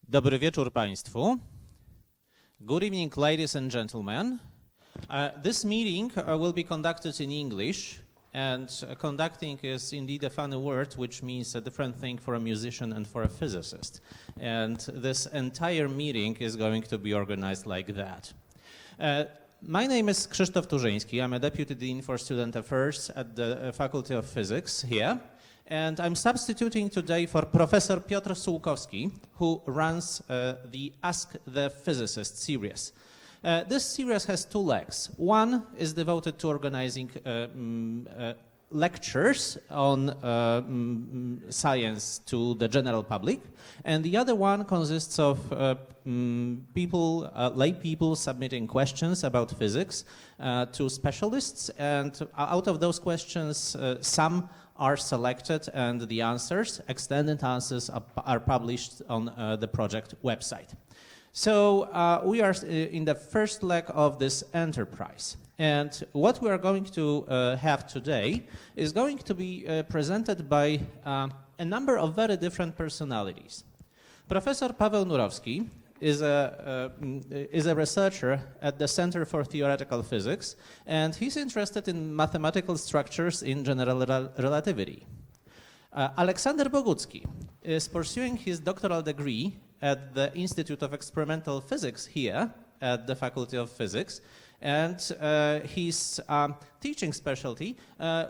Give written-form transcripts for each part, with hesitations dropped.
Dobry wieczór Państwu. Good evening, ladies and gentlemen. This meeting will be conducted in English, and conducting is indeed a funny word, which means a different thing for a musician and for a physicist. And this entire meeting is going to be organized like that. My name is Krzysztof Turzyński. I'm a Deputy Dean for Student Affairs at the Faculty of Physics here. And I'm substituting today for Professor Piotr Sułkowski, who runs the Ask the Physicist series. This series has two legs. One is devoted to organizing lectures on science to the general public, and the other one consists of lay people submitting questions about physics to specialists, and out of those questions, some are selected and the answers, extended answers, are published on the project website. So we are in the first leg of this enterprise. And what we are going to have today is going to be presented by a number of very different personalities. Professor Paweł Nurowski is a researcher at the Center for Theoretical Physics, and he's interested in mathematical structures in general relativity. Aleksander Bogucki is pursuing his doctoral degree at the Institute of Experimental Physics here at the Faculty of Physics, and his teaching specialty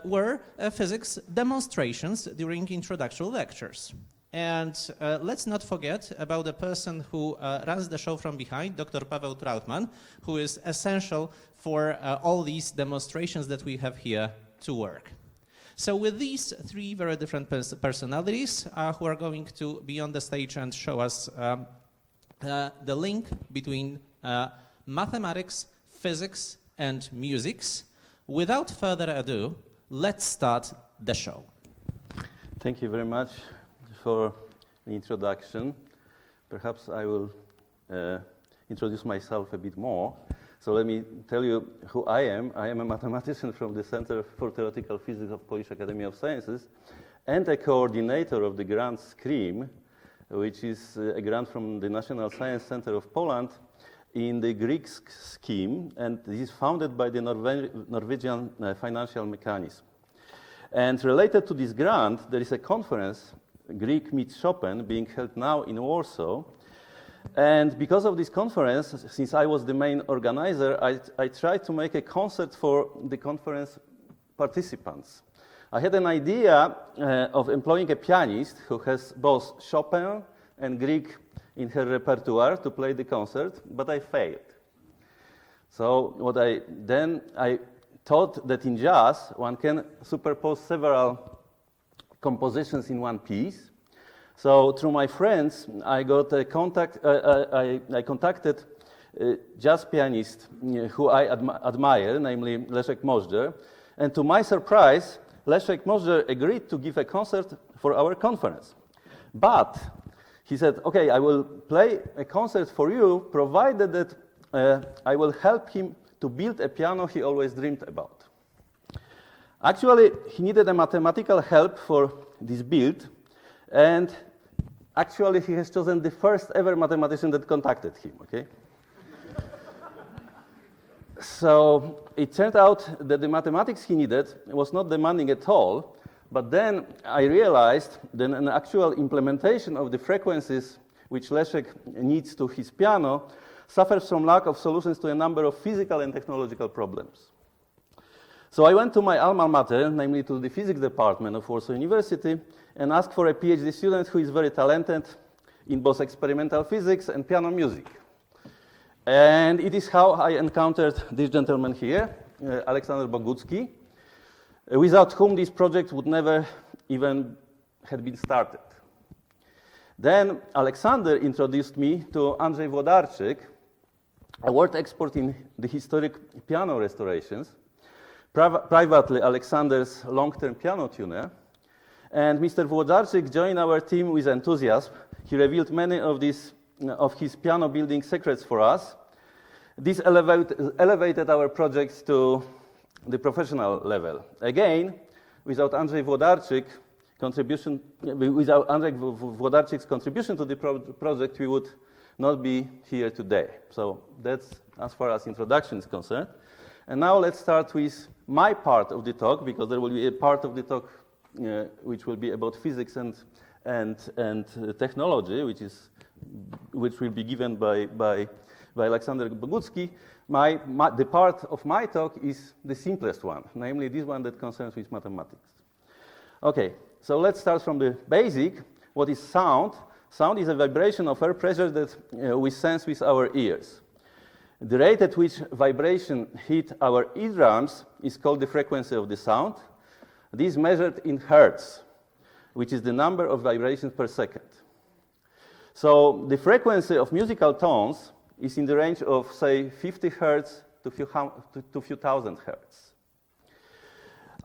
were physics demonstrations during introductory lectures. And let's not forget about the person who runs the show from behind, Dr. Paweł Trautman, who is essential for all these demonstrations that we have here to work. So with these three very different personalities who are going to be on the stage and show us the link between mathematics, physics, and music, without further ado, let's start the show. Thank you very much for the introduction. Perhaps I will introduce myself a bit more. So let me tell you who I am. I am a mathematician from the Center for Theoretical Physics of Polish Academy of Sciences and a coordinator of the grant SCREAM, which is a grant from the National Science Center of Poland in the Greek scheme, and this is founded by the Norwegian financial mechanism. And related to this grant, there is a conference, Greek Meets Chopin, being held now in Warsaw. And because of this conference, since I was the main organizer, I tried to make a concert for the conference participants. I had an idea of employing a pianist who has both Chopin and Greek in her repertoire to play the concert, but I failed. So I thought that in jazz, one can superpose several compositions in one piece. So through my friends, I got a contact. I contacted a jazz pianist who I admire, namely Leszek Możdżer. And to my surprise, Leszek Możdżer agreed to give a concert for our conference. But he said, "Okay, I will play a concert for you, provided that I will help him to build a piano he always dreamed about." Actually, he needed a mathematical help for this build, and actually he has chosen the first ever mathematician that contacted him, okay? So it turned out that the mathematics he needed was not demanding at all, but then I realized that an actual implementation of the frequencies which Leszek needs to his piano suffers from lack of solutions to a number of physical and technological problems. So I went to my alma mater, namely to the physics department of Warsaw University, and asked for a PhD student who is very talented in both experimental physics and piano music. And it is how I encountered this gentleman here, Aleksander Bogucki, without whom this project would never even have been started. Then Aleksander introduced me to Andrzej Włodarczyk, a world expert in the historic piano restorations, privately Aleksander's long-term piano tuner. And Mr. Włodarczyk joined our team with enthusiasm. He revealed many of his piano building secrets for us. This elevated our projects to the professional level. Again, without Andrzej Włodarczyk, contribution, without Andrzej Włodarczyk's contribution to the project, we would not be here today. So that's as far as introduction is concerned. And now let's start with my part of the talk, because there will be a part of the talk which will be about physics and technology, which will be given by Aleksander Bogucki. The part of my talk is the simplest one, namely this one that concerns with mathematics. Okay, so let's start from the basic. What is sound? Sound is a vibration of air pressure that we sense with our ears. The rate at which vibration hit our eardrums is called the frequency of the sound. This is measured in hertz, which is the number of vibrations per second. So the frequency of musical tones is in the range of, say, 50 hertz to few thousand hertz.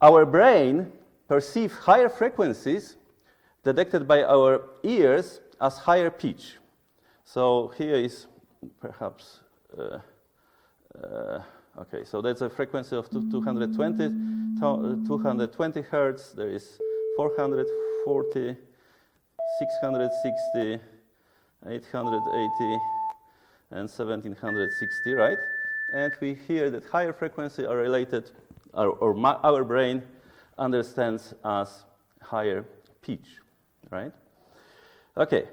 Our brain perceives higher frequencies detected by our ears as higher pitch. So here is perhaps, okay, so that's a frequency of 220 hertz. There is 440, 660, 880, and 1760, right? And we hear that higher frequencies are related, our brain understands as higher pitch, right? Okay,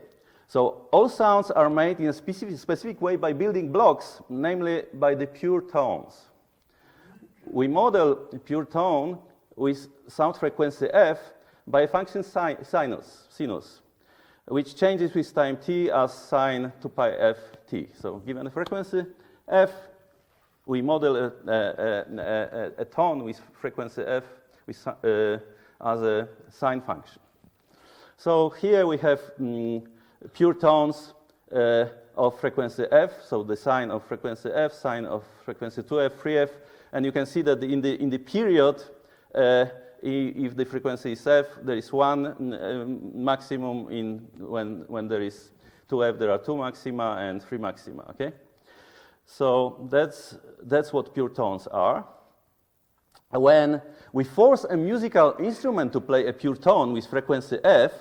so all sounds are made in a specific way by building blocks, namely by the pure tones. We model a pure tone with sound frequency f by a function sinus, which changes with time t as sine 2 pi f t. So given a frequency f, we model a tone with frequency f as a sine function. So here we have pure tones of frequency f, so the sine of frequency f, sine of frequency 2f, 3f, and you can see that in the period, if the frequency is f, there is one maximum. When there is 2f, there are two maxima and three maxima. Okay, so that's what pure tones are. When we force a musical instrument to play a pure tone with frequency f,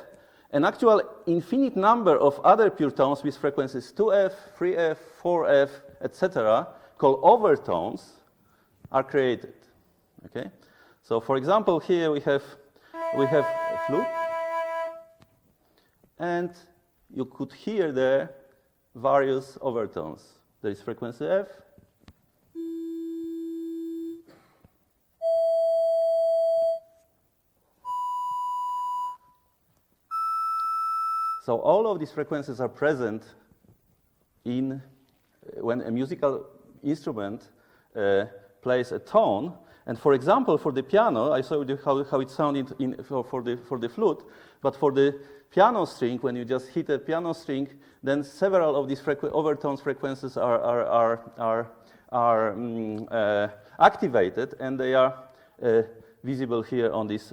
an actual infinite number of other pure tones with frequencies 2f, 3f, 4f, etc., called overtones, are created. Okay, so for example, here we have a flute, and you could hear there various overtones. There is frequency f, so all of these frequencies are present when a musical instrument plays a tone. And for example, for the piano, I showed you how it sounded for the flute, but for the piano string, when you just hit a piano string, then several of these overtones frequencies are activated, and they are visible here on this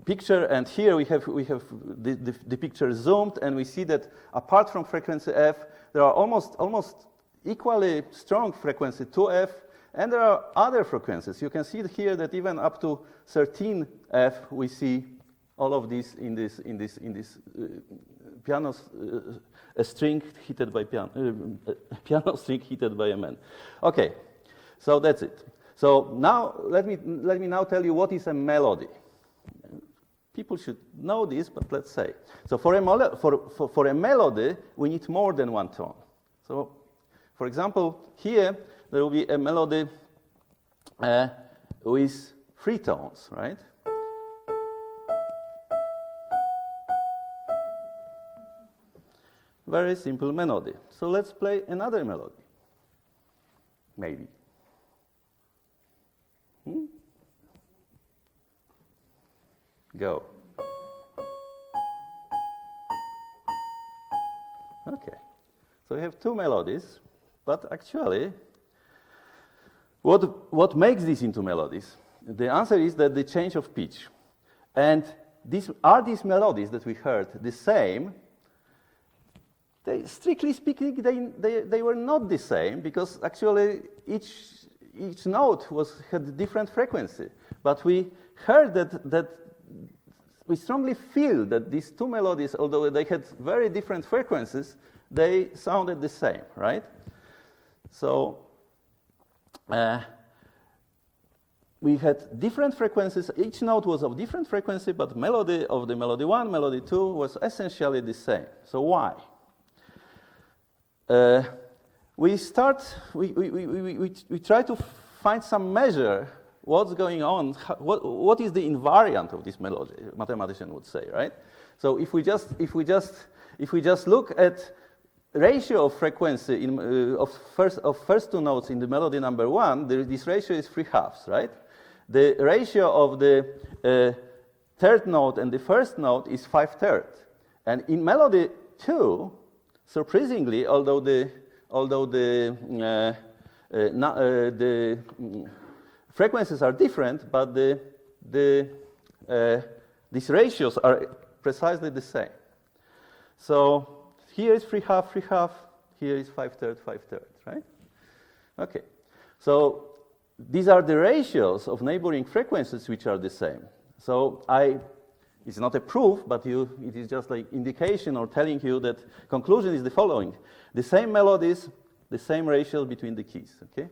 picture. And here we have the picture zoomed, and we see that apart from frequency f, there are almost equally strong frequency 2f, and there are other frequencies. You can see here that even up to 13f, we see all of these in this piano string heated by piano string heated by a man. Okay, so that's it. So now let me now tell you what is a melody. People should know this, but let's say. So for a melody, we need more than one tone. So, for example, here there will be a melody with three tones, right? Very simple melody. So let's play another melody. Maybe. Go. Okay. So we have two melodies, but actually, what makes these into melodies? The answer is that the change of pitch. And these melodies that we heard the same? Strictly speaking, they were not the same, because actually each note had different frequency. But we heard that we strongly feel that these two melodies, although they had very different frequencies, they sounded the same, right? So we had different frequencies. Each note was of different frequency, but melody of the melody 1, melody 2 was essentially the same. So why? We try to find some measure what's going on, what is the invariant of this melody, mathematician would say, right? So if we just look at ratio of frequency of first two notes in the melody number 1, this ratio is 3/2, right? The ratio of the third note and the first note is 5/3. And in melody 2, surprisingly, although the frequencies are different, but these ratios are precisely the same. So here is 3/2, 3/2. Here is 5/3, 5/3, right? Okay. So these are the ratios of neighboring frequencies which are the same. So it's not a proof, but it is just like indication or telling you that conclusion is the following. The same melodies, the same ratios between the keys, okay?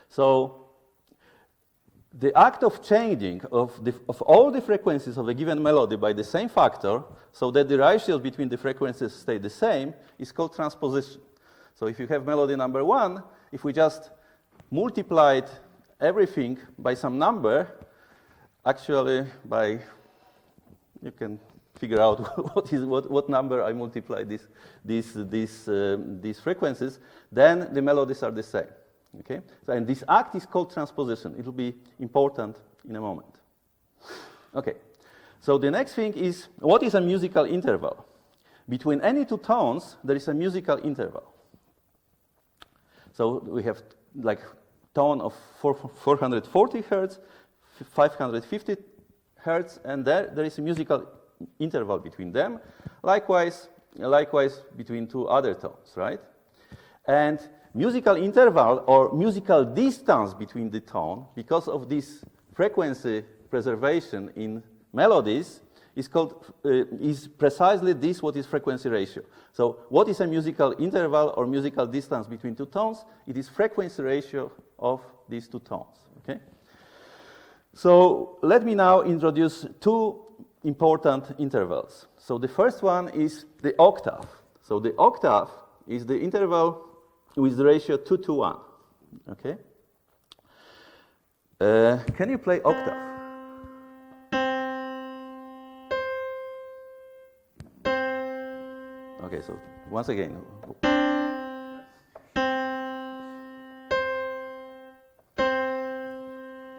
So the act of changing of all the frequencies of a given melody by the same factor, so that the ratios between the frequencies stay the same, is called transposition. So if you have melody number 1, if we just multiplied everything by some number, actually you can figure out what number I multiply these frequencies, then the melodies are the same. Okay? So, and this act is called transposition. It will be important in a moment. Okay. So the next thing is, what is a musical interval? Between any two tones, there is a musical interval. So we have like tone of 440 hertz, 550 hertz, and there is a musical interval between them. Likewise between two other tones, right? And musical interval or musical distance between the tone, because of this frequency preservation in melodies, is precisely this what is frequency ratio. So what is a musical interval or musical distance between two tones? It is frequency ratio of these two tones. Okay? So let me now introduce two important intervals. So the first one is the octave. So the octave is the interval with the ratio 2:1. Okay? Can you play octave? Okay, so once again.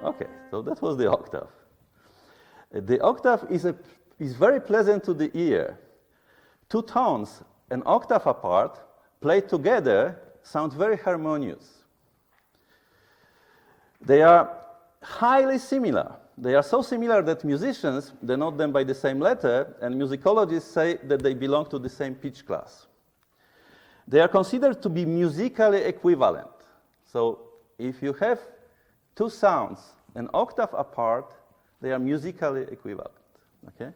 Okay, so that was the octave. The octave is very pleasant to the ear. Two tones, an octave apart, played together, sound very harmonious. They are highly similar. They are so similar that musicians denote them by the same letter, and musicologists say that they belong to the same pitch class. They are considered to be musically equivalent. So if you have two sounds an octave apart, they are musically equivalent. Okay?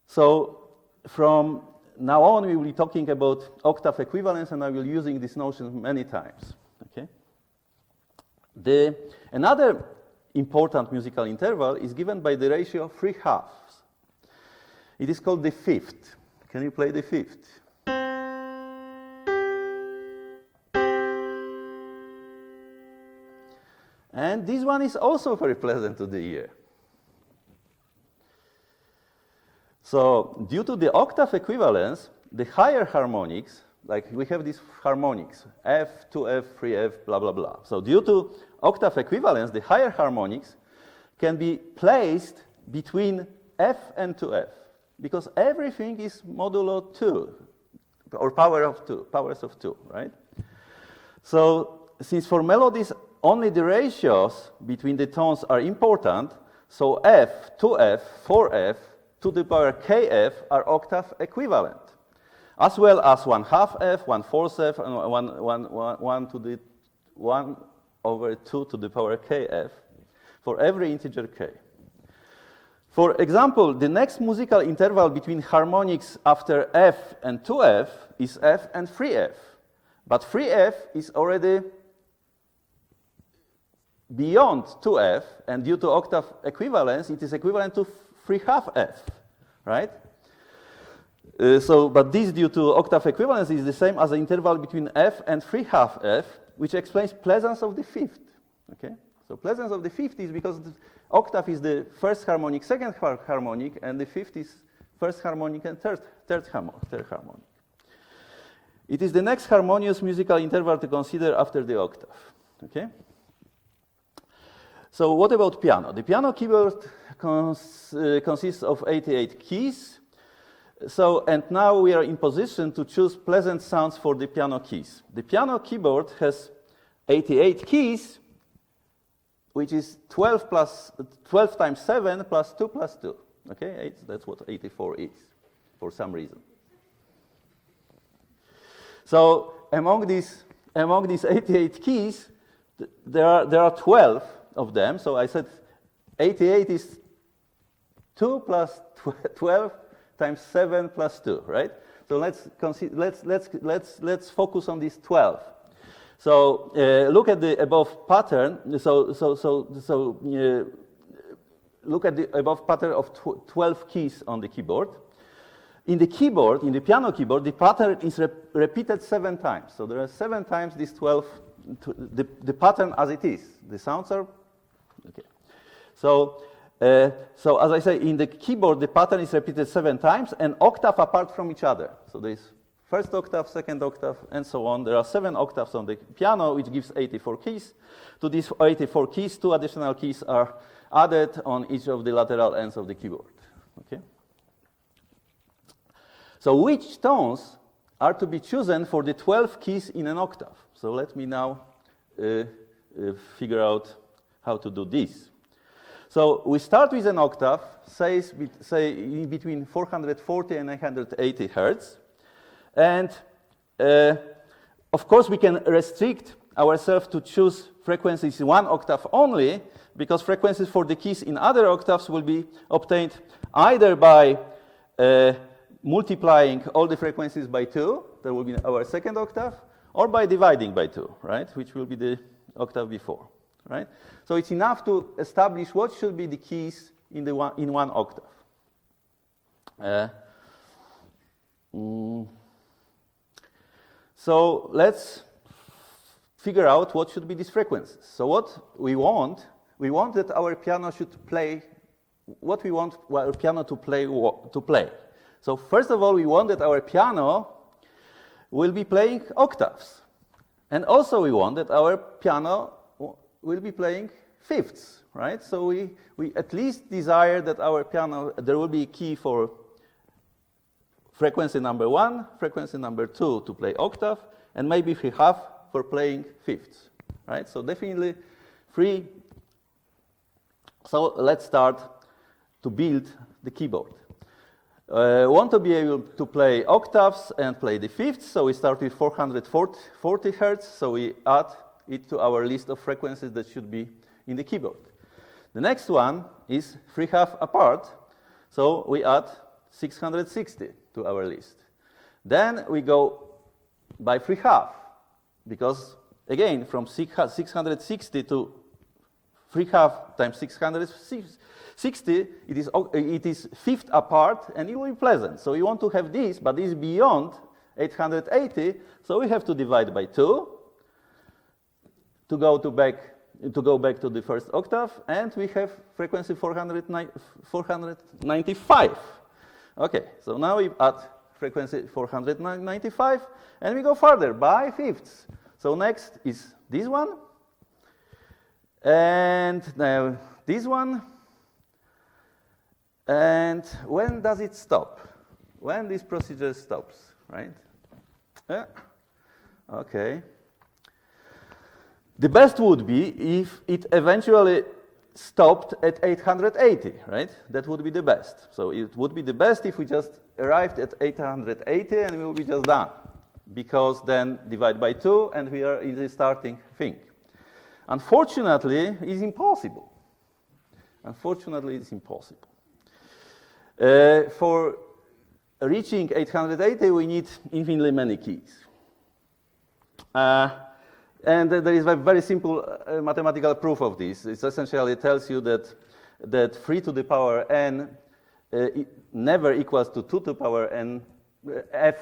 So from now on, we will be talking about octave equivalence, and I will be using this notion many times. Okay? Another important musical interval is given by the ratio of 3/2. It is called the fifth. Can you play the fifth? And this one is also very pleasant to the ear. So due to the octave equivalence, the higher harmonics, like we have these harmonics, F, 2F, 3F, blah, blah, blah. So due to octave equivalence, the higher harmonics can be placed between F and 2F, because everything is modulo 2, or powers of 2, right? So since for melodies only the ratios between the tones are important, so F, 2F, 4F, to the power kf are octave equivalent. as well as 1/2 F, 1/4 F, and 1/2 to the power kf for every integer k. For example, the next musical interval between harmonics after F and 2F is F and 3F. But 3F is already beyond 2F, and due to octave equivalence, it is equivalent to 3/2 F, right? But this, due to octave equivalence, is the same as the interval between F and 3/2 F, which explains pleasance of the fifth. Okay? So pleasance of the fifth is because the octave is the first harmonic, second harmonic, and the fifth is first harmonic and third harmonic. It is the next harmonious musical interval to consider after the octave. Okay? So what about piano? The piano keyboard consists of 88 keys. And now we are in position to choose pleasant sounds for the piano keys. The piano keyboard has 88 keys, which is 12 times 7 plus 2 plus 2. Okay, that's what 84 is, for some reason. So among these 88 keys, there are 12 of them. So I said 88 is 2 plus 12 times 7 plus 2, right? So let's focus on these 12. So look at the above pattern. Look at the above pattern of 12 keys on the keyboard. In the piano keyboard, the pattern is repeated 7 times. So there are 7 times these 12, the pattern as it is. The sounds are okay. So as I say, in the keyboard, the pattern is repeated 7 times, and octave apart from each other. So there is first octave, second octave, and so on. There are 7 octaves on the piano, which gives 84 keys. To these 84 keys, 2 additional keys are added on each of the lateral ends of the keyboard. Okay. So which tones are to be chosen for the 12 keys in an octave? So let me now figure out how to do this. So we start with an octave, say between 440 and 980 hertz. And of course, we can restrict ourselves to choose frequencies in 1 octave only, because frequencies for the keys in other octaves will be obtained either by multiplying all the frequencies by 2, that will be our second octave, or by dividing by 2, right, which will be the octave before, right? So it's enough to establish what should be the keys in one octave. So let's figure out what should be these frequencies. So what we want that our piano should play, what we want our piano to play. So first of all, we want that our piano will be playing octaves. And also we want that our piano will be playing fifths, right? So we at least desire that our piano, there will be a key for frequency number 1, frequency number 2 to play octave, and maybe 3/2 for playing fifths, right? So definitely 3. So let's start to build the keyboard. Want to be able to play octaves and play the fifths, so we start with 440 hertz, so we add it to our list of frequencies that should be in the keyboard. The next one is 3/2 apart, so we add 660 to our list. Then we go by 3/2, because again, from 660 to 3/2 times 660, it is fifth apart, and it will be pleasant. So you want to have this, but this is beyond 880, so we have to divide by 2 to go back to the first octave, and we have frequency 495. Okay, so now we add frequency 495, and we go further by fifths. So next is this one, and now this one. And when does it stop? When this procedure stops, right? Okay. The best would be if it eventually stopped at 880, right? That would be the best. So it would be the best if we just arrived at 880 and we will be just done. Because then divide by 2 and we are in the starting thing. Unfortunately, it's impossible. Unfortunately, it's impossible. For reaching 880, we need infinitely many keys. And there is a very simple mathematical proof of this. It essentially tells you that 3 to the power n never equals to 2 to the power n f,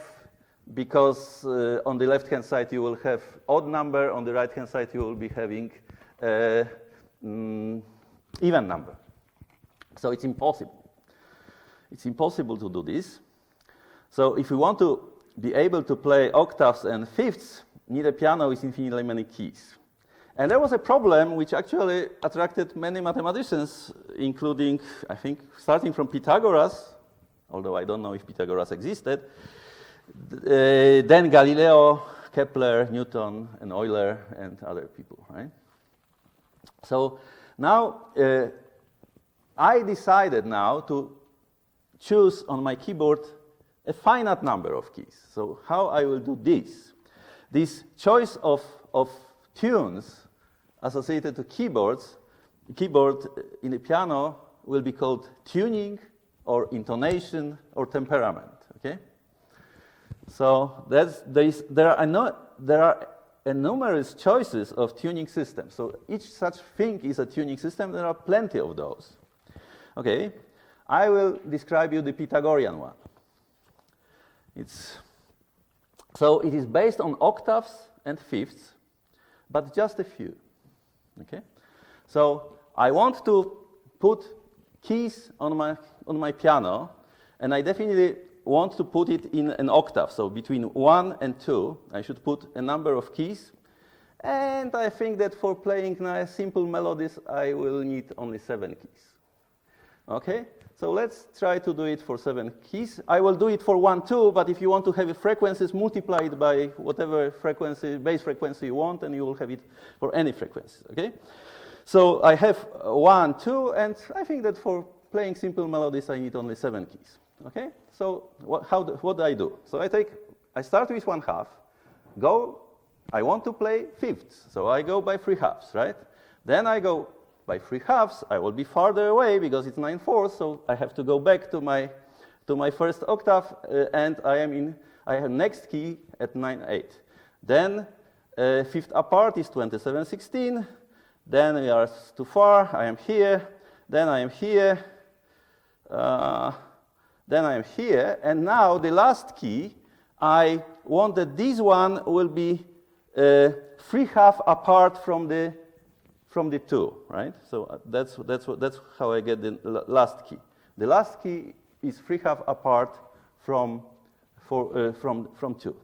because on the left-hand side you will have odd number, on the right-hand side you will be having even number. So it's impossible. It's impossible to do this. So if we want to be able to play octaves and fifths, need a piano with infinitely many keys. And there was a problem which actually attracted many mathematicians, including, I think, starting from Pythagoras, although I don't know if Pythagoras existed, then Galileo, Kepler, Newton, and Euler, and other people, right? So now I decided now to choose on my keyboard a finite number of keys. So how I will do this? This choice of tunes associated to keyboard in the piano will be called tuning or intonation or temperament, okay? So there are numerous choices of tuning systems. So each such thing is a tuning system. There are plenty of those. Okay, I will describe you the Pythagorean one. So it is based on octaves and fifths, but just a few. Okay, so I want to put keys on my piano, and I definitely want to put it in an octave. So between 1 and 2, I should put a number of keys. And I think that for playing nice simple melodies, I will need only 7 keys. Okay, so let's try to do it for 7 keys. I will do it for 1, 2, but if you want to have frequencies, multiply it by whatever frequency, base frequency you want, and you will have it for any frequency. Okay, so I have 1, 2, and I think that for playing simple melodies, I need only 7 keys. Okay, so what do I do? So I start with 1/2, I want to play fifths, so I go by 3/2, right? Then I go by 3/2, I will be farther away because it's 9/4, so I have to go back to my first octave, and I have next key at 9/8. Then fifth apart is 27/16. Then we are too far. I am here. Then I am here. Then I am here, and now the last key, I want that this one will be 3/2 apart from the 2, right? So that's how I get the last key. The last key is 3/2 apart from 2,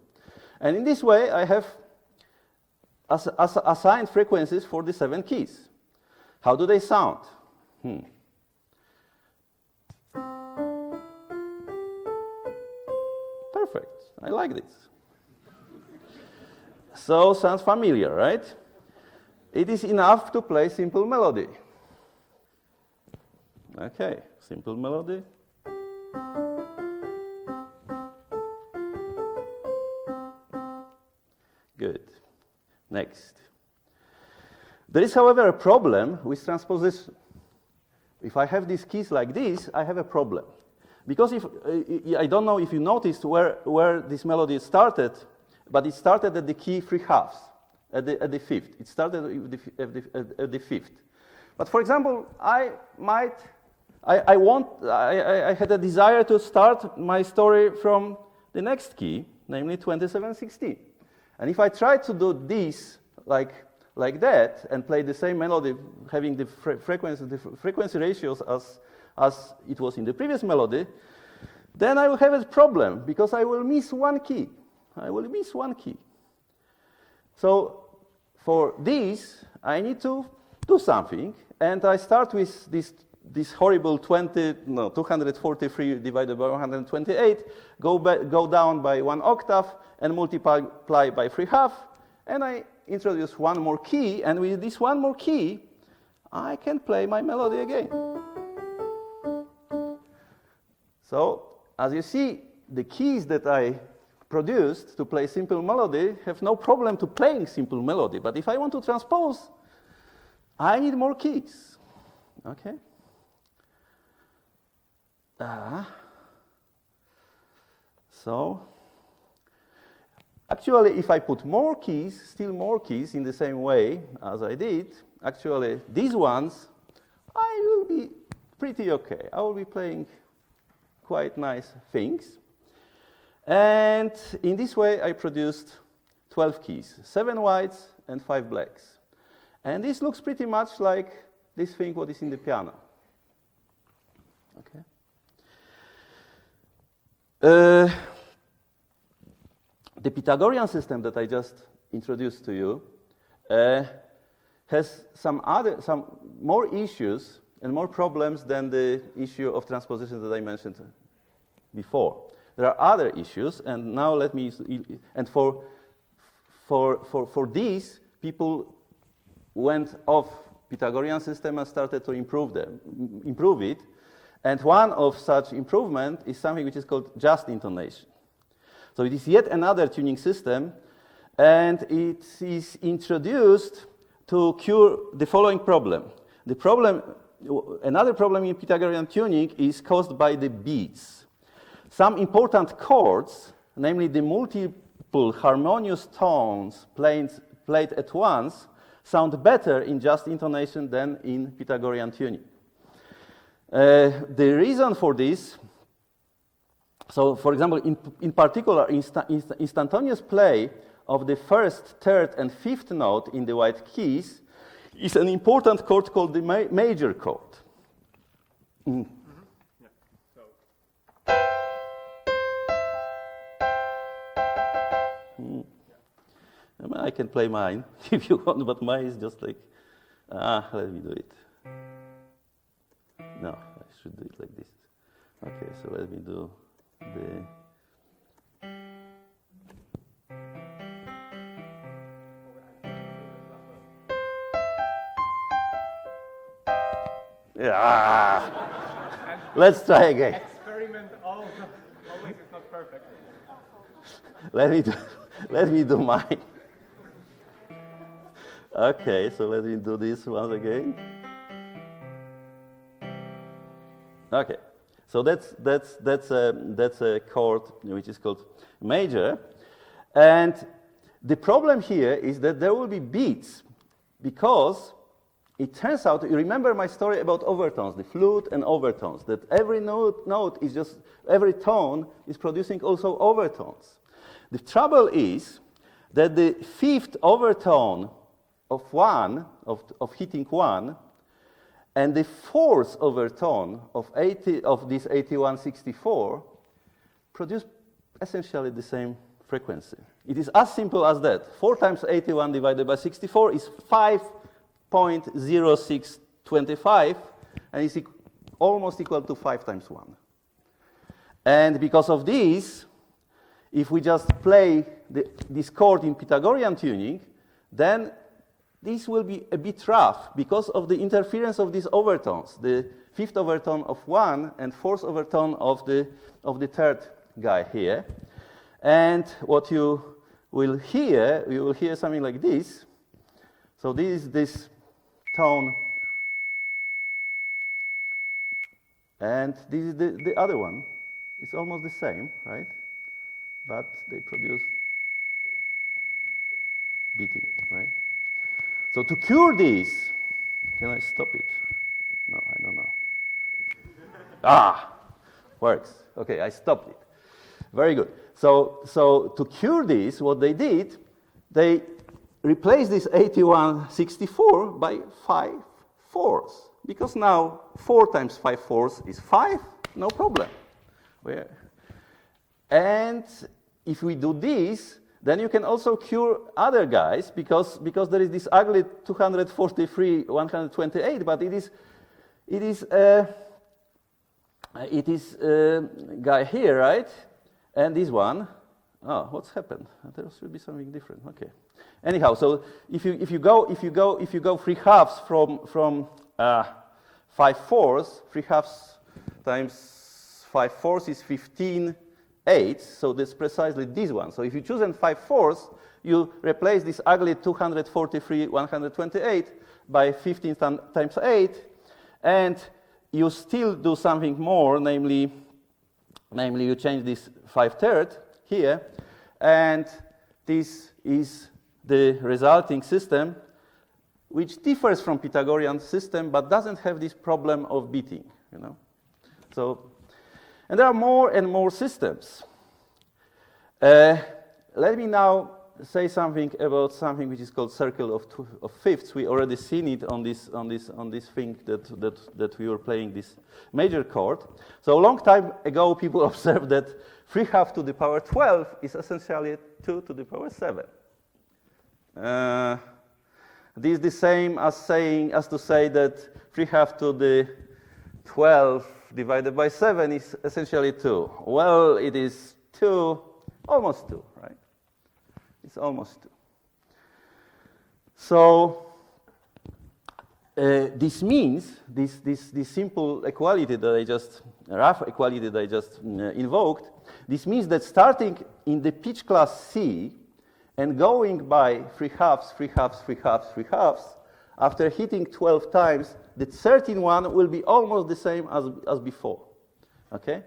and in this way I have assigned frequencies for the 7 keys. How do they sound? Perfect. I like this. So, sounds familiar, right? It is enough to play simple melody. Okay, simple melody. Good. Next. There is, however, a problem with transposition. If I have these keys like this, I have a problem. Because I don't know if you noticed where this melody started, but it started at the key 3/2, at the fifth. It started at the fifth. But for example, I had a desire to start my story from the next key, namely 27/16. And if I try to do this like that and play the same melody, having the frequency ratios as it was in the previous melody, then I will have a problem because I will miss one key. I will miss one key. So for this, I need to do something, and I start with this horrible 243 divided by 128, go down by 1 octave, and multiply by 3/2, and I introduce one more key, and with this one more key, I can play my melody again. So, as you see, the keys that I produced to play simple melody have no problem to playing simple melody. But if I want to transpose, I need more keys. Okay? So, actually, if I put more keys, still more keys in the same way as I did, actually, these ones, I will be pretty okay. I will be playing quite nice things. And in this way, I produced 12 keys, 7 whites and 5 blacks. And this looks pretty much like this thing what is in the piano. Okay. The Pythagorean system that I just introduced to you has some more issues and more problems than the issue of transposition that I mentioned before. There are other issues, and now let me. And for these, people went off Pythagorean system and started to improve it. And one of such improvement is something which is called just intonation. So it is yet another tuning system, and it is introduced to cure the following problem. Another problem in Pythagorean tuning is caused by the beats. Some important chords, namely the multiple harmonious tones played at once, sound better in just intonation than in Pythagorean tuning. The reason for this, so for example, in particular, instantaneous play of the first, third, and fifth note in the white keys is an important chord called the major chord. Mm. Yeah. So. I can play mine if you want, but mine is just like, let me do it. No, I should do it like this. Okay, so let me do the... Yeah. Let's try again. Experiment always is not perfect. Let me do mine. Okay, so let me do this once again. Okay, so that's a chord which is called major, and the problem here is that there will be beats because it turns out, you remember my story about overtones, the flute and overtones, that every note is just, every tone is producing also overtones. The trouble is that the fifth overtone of hitting one, and the fourth overtone of this 8164 produce essentially the same frequency. It is as simple as that. 4 times 81 divided by 64 is 5.0625, and it's almost equal to 5 times 1. And because of this, if we just play this chord in Pythagorean tuning, then this will be a bit rough because of the interference of these overtones, the fifth overtone of 1 and fourth overtone of the third guy here. And what you will hear something like this. So this is this tone, and this is the other one. It's almost the same, right? But they produce beating, right? So to cure this, can I stop it? No, I don't know. Works. Okay, I stopped it. Very good. So to cure this, what they did, they replaced this 8164 by 5/4, because now 4 times 5/4 is 5, no problem. And if we do this, then you can also cure other guys, because there is this ugly 243, 128, but it is guy here, right? And this one, what's happened? There should be something different. Okay. Anyhow, so if you go 3 halves from 5/4, 3/2 times 5/4 is 15/8, so that's precisely this one. So if you choose 5/4, you replace this ugly 243, 128 by 15 times 8, and you still do something more, namely you change this 5/3 here, and this is the resulting system, which differs from Pythagorean system, but doesn't have this problem of beating, you know. So, and there are more and more systems. Let me now say something about something which is called circle of fifths. We already seen it on this thing that we were playing this major chord. So a long time ago, people observed that 3/2 to the power 12 is essentially 2 to the power 7. This is the same as to say that 3/2 to the 12 divided by 7 is essentially 2. Well, it is 2, almost 2, right? It's almost 2. So this means this simple equality that I just rough equality that I just invoked. This means that starting in the pitch class C and going by 3/2, 3/2, 3/2, 3/2, after hitting 12 times, the 13th one will be almost the same as before. Okay?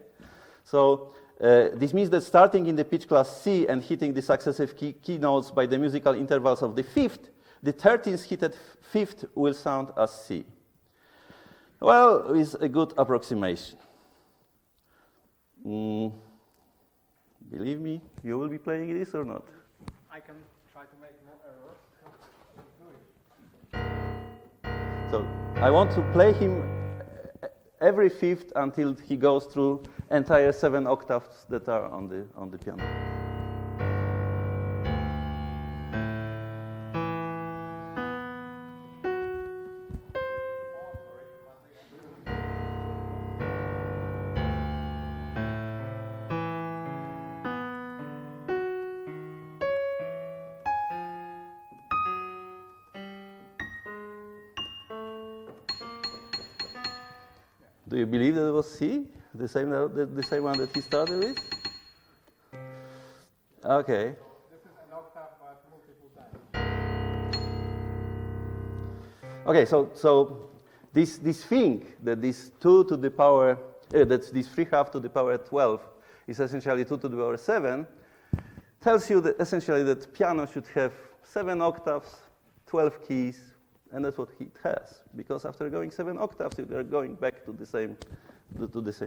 So this means that starting in the pitch class C and hitting the successive key notes by the musical intervals of the fifth, the 13th hit fifth will sound as C. Well, it's a good approximation. Believe me, you will be playing this or not? I can try to make more errors. So I want to play him every fifth until he goes through entire 7 octaves that are on the piano. Do you believe that it was C? The same one that he started with? Okay. This is an octave, but multiple times. Okay, so this thing that this 2 to the power, that's this 3/2 to the power 12 is essentially 2 to the power 7, tells you that essentially that piano should have 7 octaves, 12 keys, and that's what it has. Because after going 7 octaves, you are going back to the same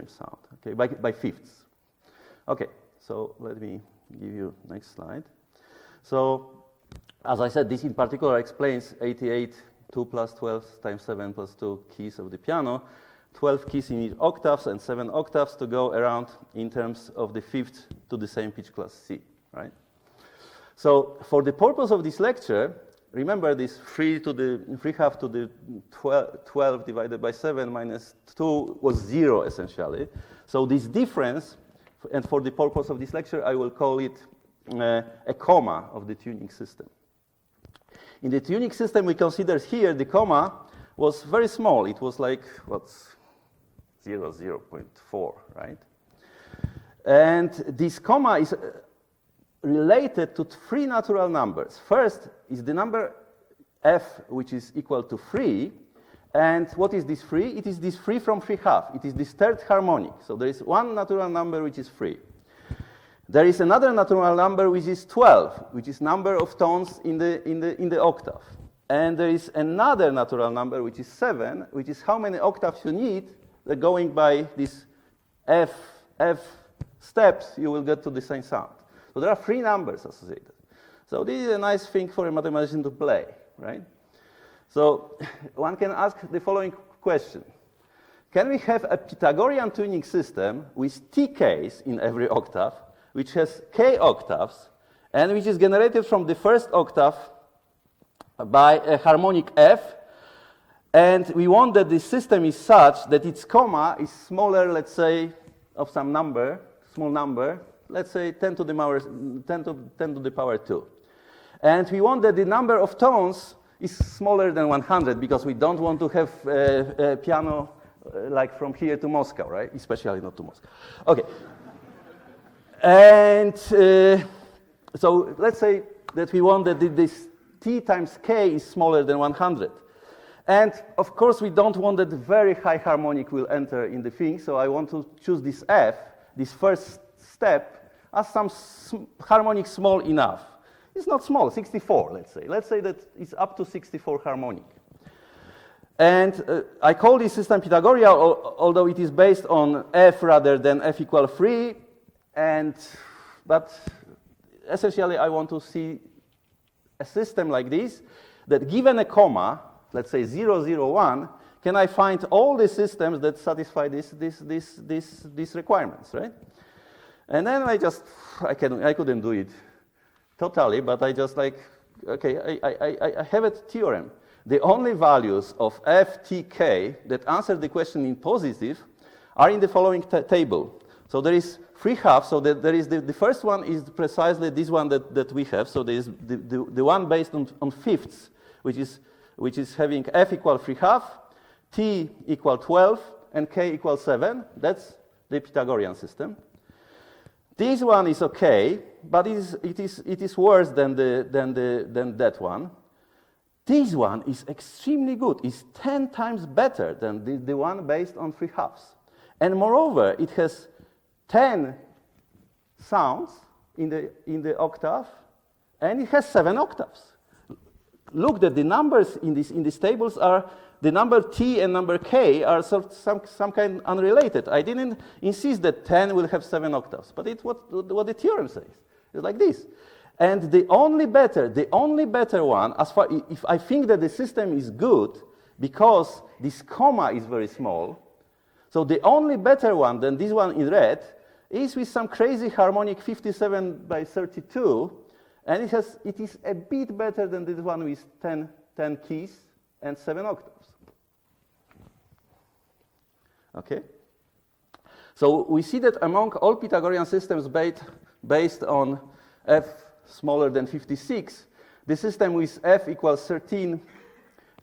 sound. Okay, by fifths. Okay, so let me give you next slide. So, as I said, this in particular explains 88, 2 plus 12 times 7 plus 2 keys of the piano, 12 keys in each octaves and 7 octaves to go around in terms of the fifth to the same pitch class C, right? So, for the purpose of this lecture, remember this 3/2 to the 12 divided by 7 minus 2 was 0 essentially. So this difference, and for the purpose of this lecture, I will call it a comma of the tuning system. In the tuning system we consider here, the comma was very small. It was like, what's 0.4, right? And this comma is related to 3 natural numbers. First is the number f, which is equal to 3. And what is this 3? It is this 3 from 3/2. It is this third harmonic. So there is one natural number which is 3. There is another natural number which is 12, which is number of tones in the octave. And there is another natural number which is 7, which is how many octaves you need. Going by this f steps, you will get to the same sound. So there are 3 numbers associated. So this is a nice thing for a mathematician to play, right? So one can ask the following question. Can we have a Pythagorean tuning system with tks in every octave, which has k octaves, and which is generated from the first octave by a harmonic f, and we want that the system is such that its comma is smaller, let's say, of some number, small number, let's say 10 to the power 2. And we want that the number of tones is smaller than 100 because we don't want to have a piano like from here to Moscow, right? Especially not to Moscow. Okay. And so let's say that we want that this t times k is smaller than 100. And of course, we don't want that very high harmonic will enter in the thing, so I want to choose this f, this first step, as some harmonic small enough. It's not small, 64, let's say. Let's say that it's up to 64 harmonic. And I call this system Pythagorean, although it is based on f rather than f equal 3. But essentially, I want to see a system like this, that given a comma, let's say 0, 0, 1, can I find all the systems that satisfy these requirements, right? And then I couldn't do it totally, but I just like, okay, I have a theorem. The only values of f, t, k that answer the question in positive are in the following table. So there is 3/2, so that there is the first one is precisely this one that we have. So there is the one based on fifths, which is having f equal 3/2, t equal 12, and k equal 7. That's the Pythagorean system. This one is okay, but it is worse than that one. This one is extremely good. It's 10 times better than the one based on 3/2. And moreover, it has 10 sounds in the octave, and it has 7 octaves. Look that the numbers in these tables are, the number t and number k are some kind unrelated. I didn't insist that 10 will have 7 octaves, but it's what the theorem says. It's like this. And the only better one, as far if I think that the system is good, because this comma is very small, so the only better one than this one in red is with some crazy harmonic 57 by 32, and it is a bit better than this one with 10 keys and 7 octaves. Okay? So we see that among all Pythagorean systems based on f smaller than 56, the system with f equals 13,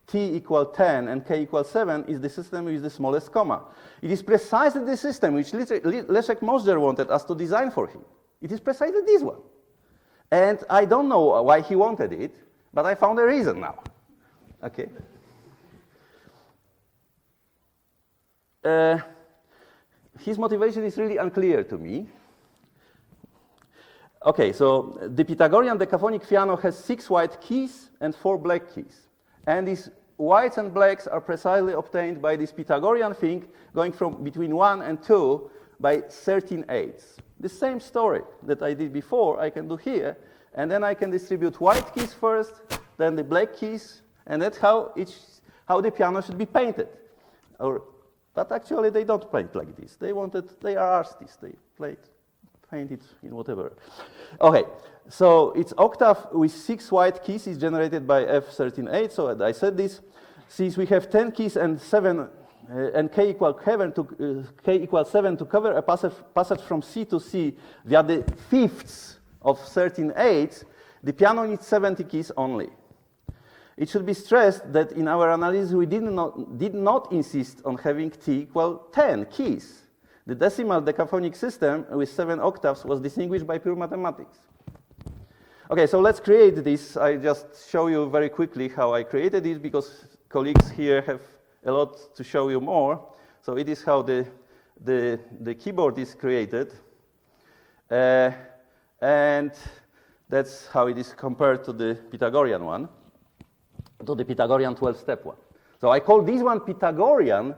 t equal 10, and k equal 7 is the system with the smallest comma. It is precisely the system which Leszek Mosger wanted us to design for him. It is precisely this one. And I don't know why he wanted it, but I found a reason now. Okay. His motivation is really unclear to me. Okay, so the Pythagorean decaphonic piano has 6 white keys and 4 black keys. And these whites and blacks are precisely obtained by this Pythagorean thing going from between 1 and 2 by 13/8. The same story that I did before, I can do here, and then I can distribute white keys first, then the black keys, and that's how the piano should be painted. But actually they don't paint like this. They are artists, they paint it in whatever. Okay, so its octave with 6 white keys is generated by F13/8. So I said this. Since we have 10 keys and 7 and k equals 7 to cover a passage from C to C via the fifths of 13/8, the piano needs 70 keys only. It should be stressed that in our analysis we did not insist on having t equal 10 keys. The decimal decaphonic system with 7 octaves was distinguished by pure mathematics. Okay, so let's create this. I just show you very quickly how I created it because colleagues here have a lot to show you more. So it is how the keyboard is created. And that's how it is compared to the Pythagorean one, to the Pythagorean 12-step one. So I call this one Pythagorean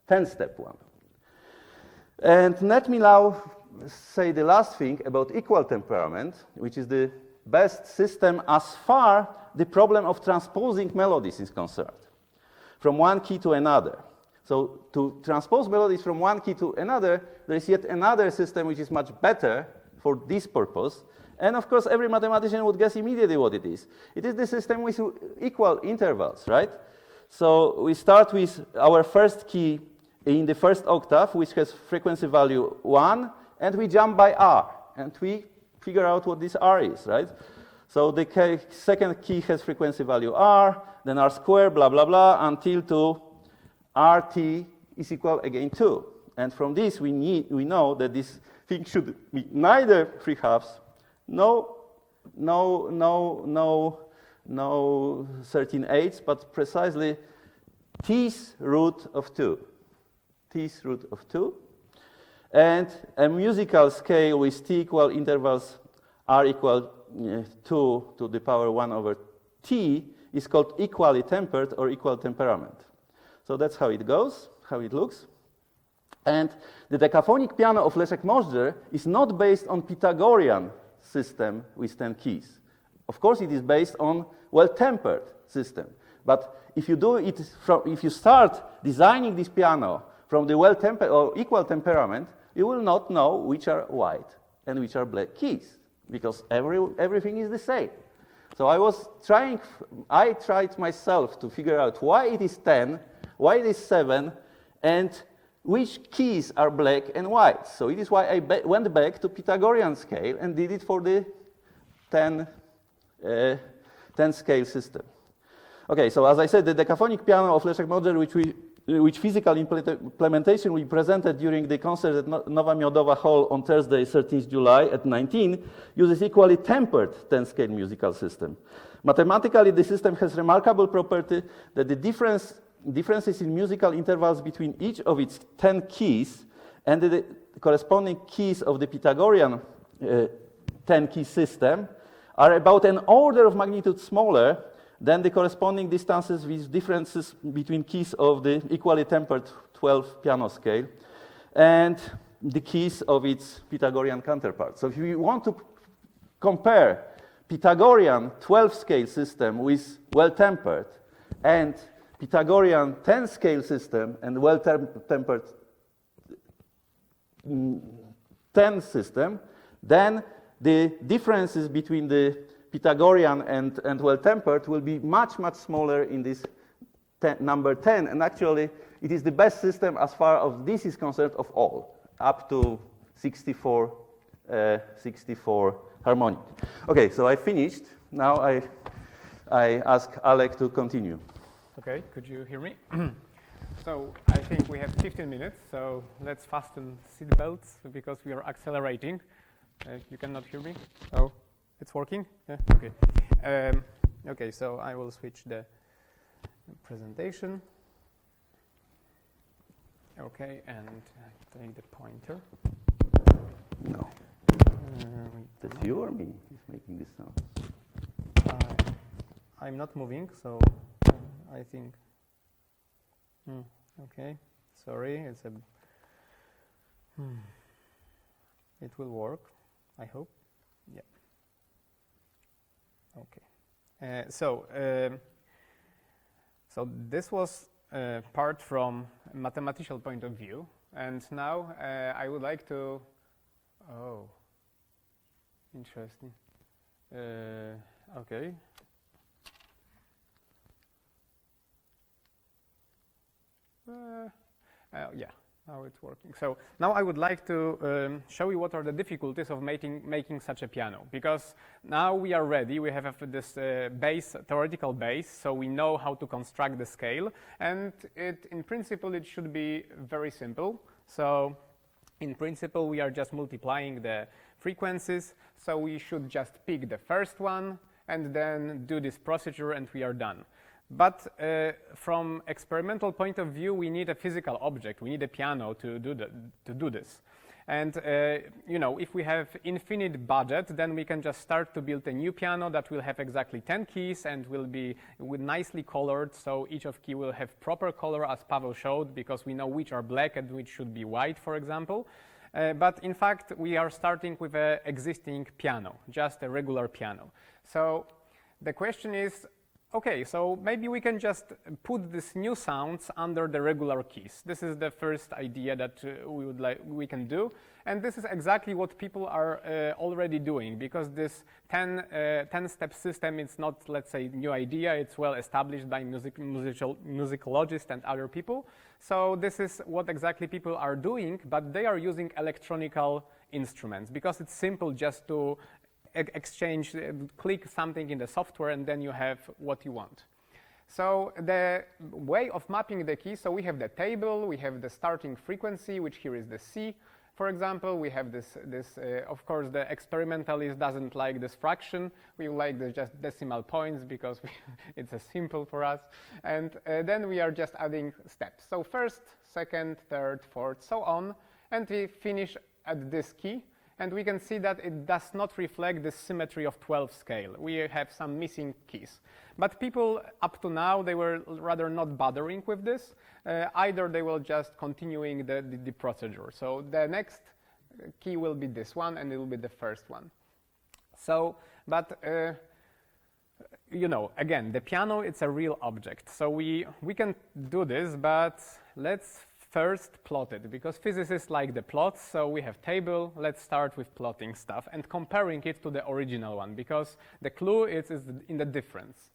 10-step one. And let me now say the last thing about equal temperament, which is the best system as far the problem of transposing melodies is concerned, from one key to another. So to transpose melodies from one key to another, there is yet another system which is much better for this purpose. And of course, every mathematician would guess immediately what it is. It is the system with equal intervals, right? So we start with our first key in the first octave, which has frequency value 1, and we jump by R, and we figure out what this R is, right? So the second key has frequency value R, then R squared, blah, blah, blah, until to RT is equal again 2. And from this, we know that this thing should be neither 3/2, no 13/8, but precisely T's root of 2. T's root of 2. And a musical scale with T equal intervals R equal 2 to the power 1 over T is called equally tempered or equal temperament. So that's how it goes, how it looks. And the decaphonic piano of Leszek Możdżer is not based on Pythagorean system with 10 keys. Of course, it is based on well-tempered system. But if you start designing this piano from the well-tempered or equal temperament, you will not know which are white and which are black keys, because everything is the same. So I tried myself to figure out why it is 10, why it is 7, and which keys are black and white. So it is why I went back to Pythagorean scale and did it for the 10 scale system. Okay, so as I said, the decaphonic piano of Leszek Możdżer, which physical implementation we presented during the concert at Nowa Miodowa Hall on Thursday, 13th July at 19, uses equally tempered 10-scale musical system. Mathematically, the system has remarkable property that the differences in musical intervals between each of its 10 keys and the corresponding keys of the Pythagorean 10-key system are about an order of magnitude smaller than the corresponding distances with differences between keys of the equally tempered 12 piano scale and the keys of its Pythagorean counterpart. So if you want to compare Pythagorean 12-scale system with well-tempered and Pythagorean 10-scale system and well-tempered 10 system, then the differences between the Pythagorean and well-tempered will be much, much smaller in this number 10. And actually, it is the best system as far as this is concerned of all, up to 64 harmonic. Okay, so I finished. Now I ask Alek to continue. Okay, could you hear me? So I think we have 15 minutes, so let's fasten seatbelts because we are accelerating. You cannot hear me? Oh, it's working? Yeah, okay. Okay, so I will switch the presentation. Okay, and take the pointer. No. That's you or me who's making this sound? I'm not moving, so I think. Okay, sorry, it's a. It will work, I hope. Yeah. Okay. So this was part from a mathematical point of view, and now I would like to. Oh, interesting. Okay. Yeah, now it's working. So now I would like to show you what are the difficulties of making such a piano, because now we are ready. We have this theoretical base, so we know how to construct the scale, and in principle it should be very simple. So in principle we are just multiplying the frequencies, so we should just pick the first one and then do this procedure and we are done. But from experimental point of view, we need a physical object. We need a piano to do this. And you know, if we have infinite budget, then we can just start to build a new piano that will have exactly 10 keys and will be nicely colored. So each of key will have proper color, as Paweł showed, because we know which are black and which should be white, for example. But in fact, we are starting with an existing piano, just a regular piano. So the question is, okay, so maybe we can just put these new sounds under the regular keys. This is the first idea that we can do, and this is exactly what people are already doing, because this 10-step system is not, let's say, new idea. It's well established by musicologists and other people. So this is what exactly people are doing, but they are using electronical instruments because it's simple just to exchange, click something in the software, and then you have what you want. So the way of mapping the keys, so we have the table, we have the starting frequency, which here is the C, for example. We have this of course, the experimentalist doesn't like this fraction. We like the just decimal points because it's simple for us. And then we are just adding steps. So first, second, third, fourth, so on. And we finish at this key. And we can see that it does not reflect the symmetry of 12 scale. We have some missing keys. But people up to now, they were rather not bothering with this. Either they will just continuing the procedure. So the next key will be this one, and it will be the first one. So, but you know, again, the piano, it's a real object. So we can do this, but let's first plot it, because physicists like the plots. So we have table. Let's start with plotting stuff and comparing it to the original one, because the clue is in the difference.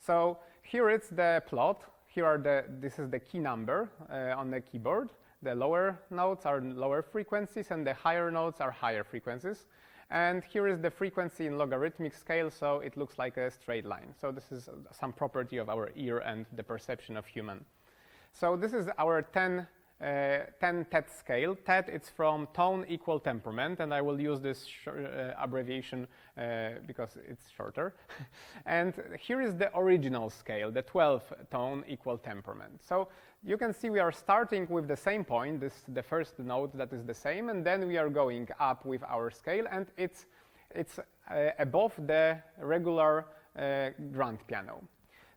So here it's the plot. Here are this is the key number on the keyboard. The lower notes are lower frequencies, and the higher notes are higher frequencies. And here is the frequency in logarithmic scale, so it looks like a straight line. So this is some property of our ear and the perception of human. So this is our 10 TET scale. TET, it's from tone equal temperament, and I will use this abbreviation because it's shorter. And here is the original scale, the 12 tone equal temperament. So you can see we are starting with the same point, the first note that is the same, and then we are going up with our scale, and it's above the regular grand piano.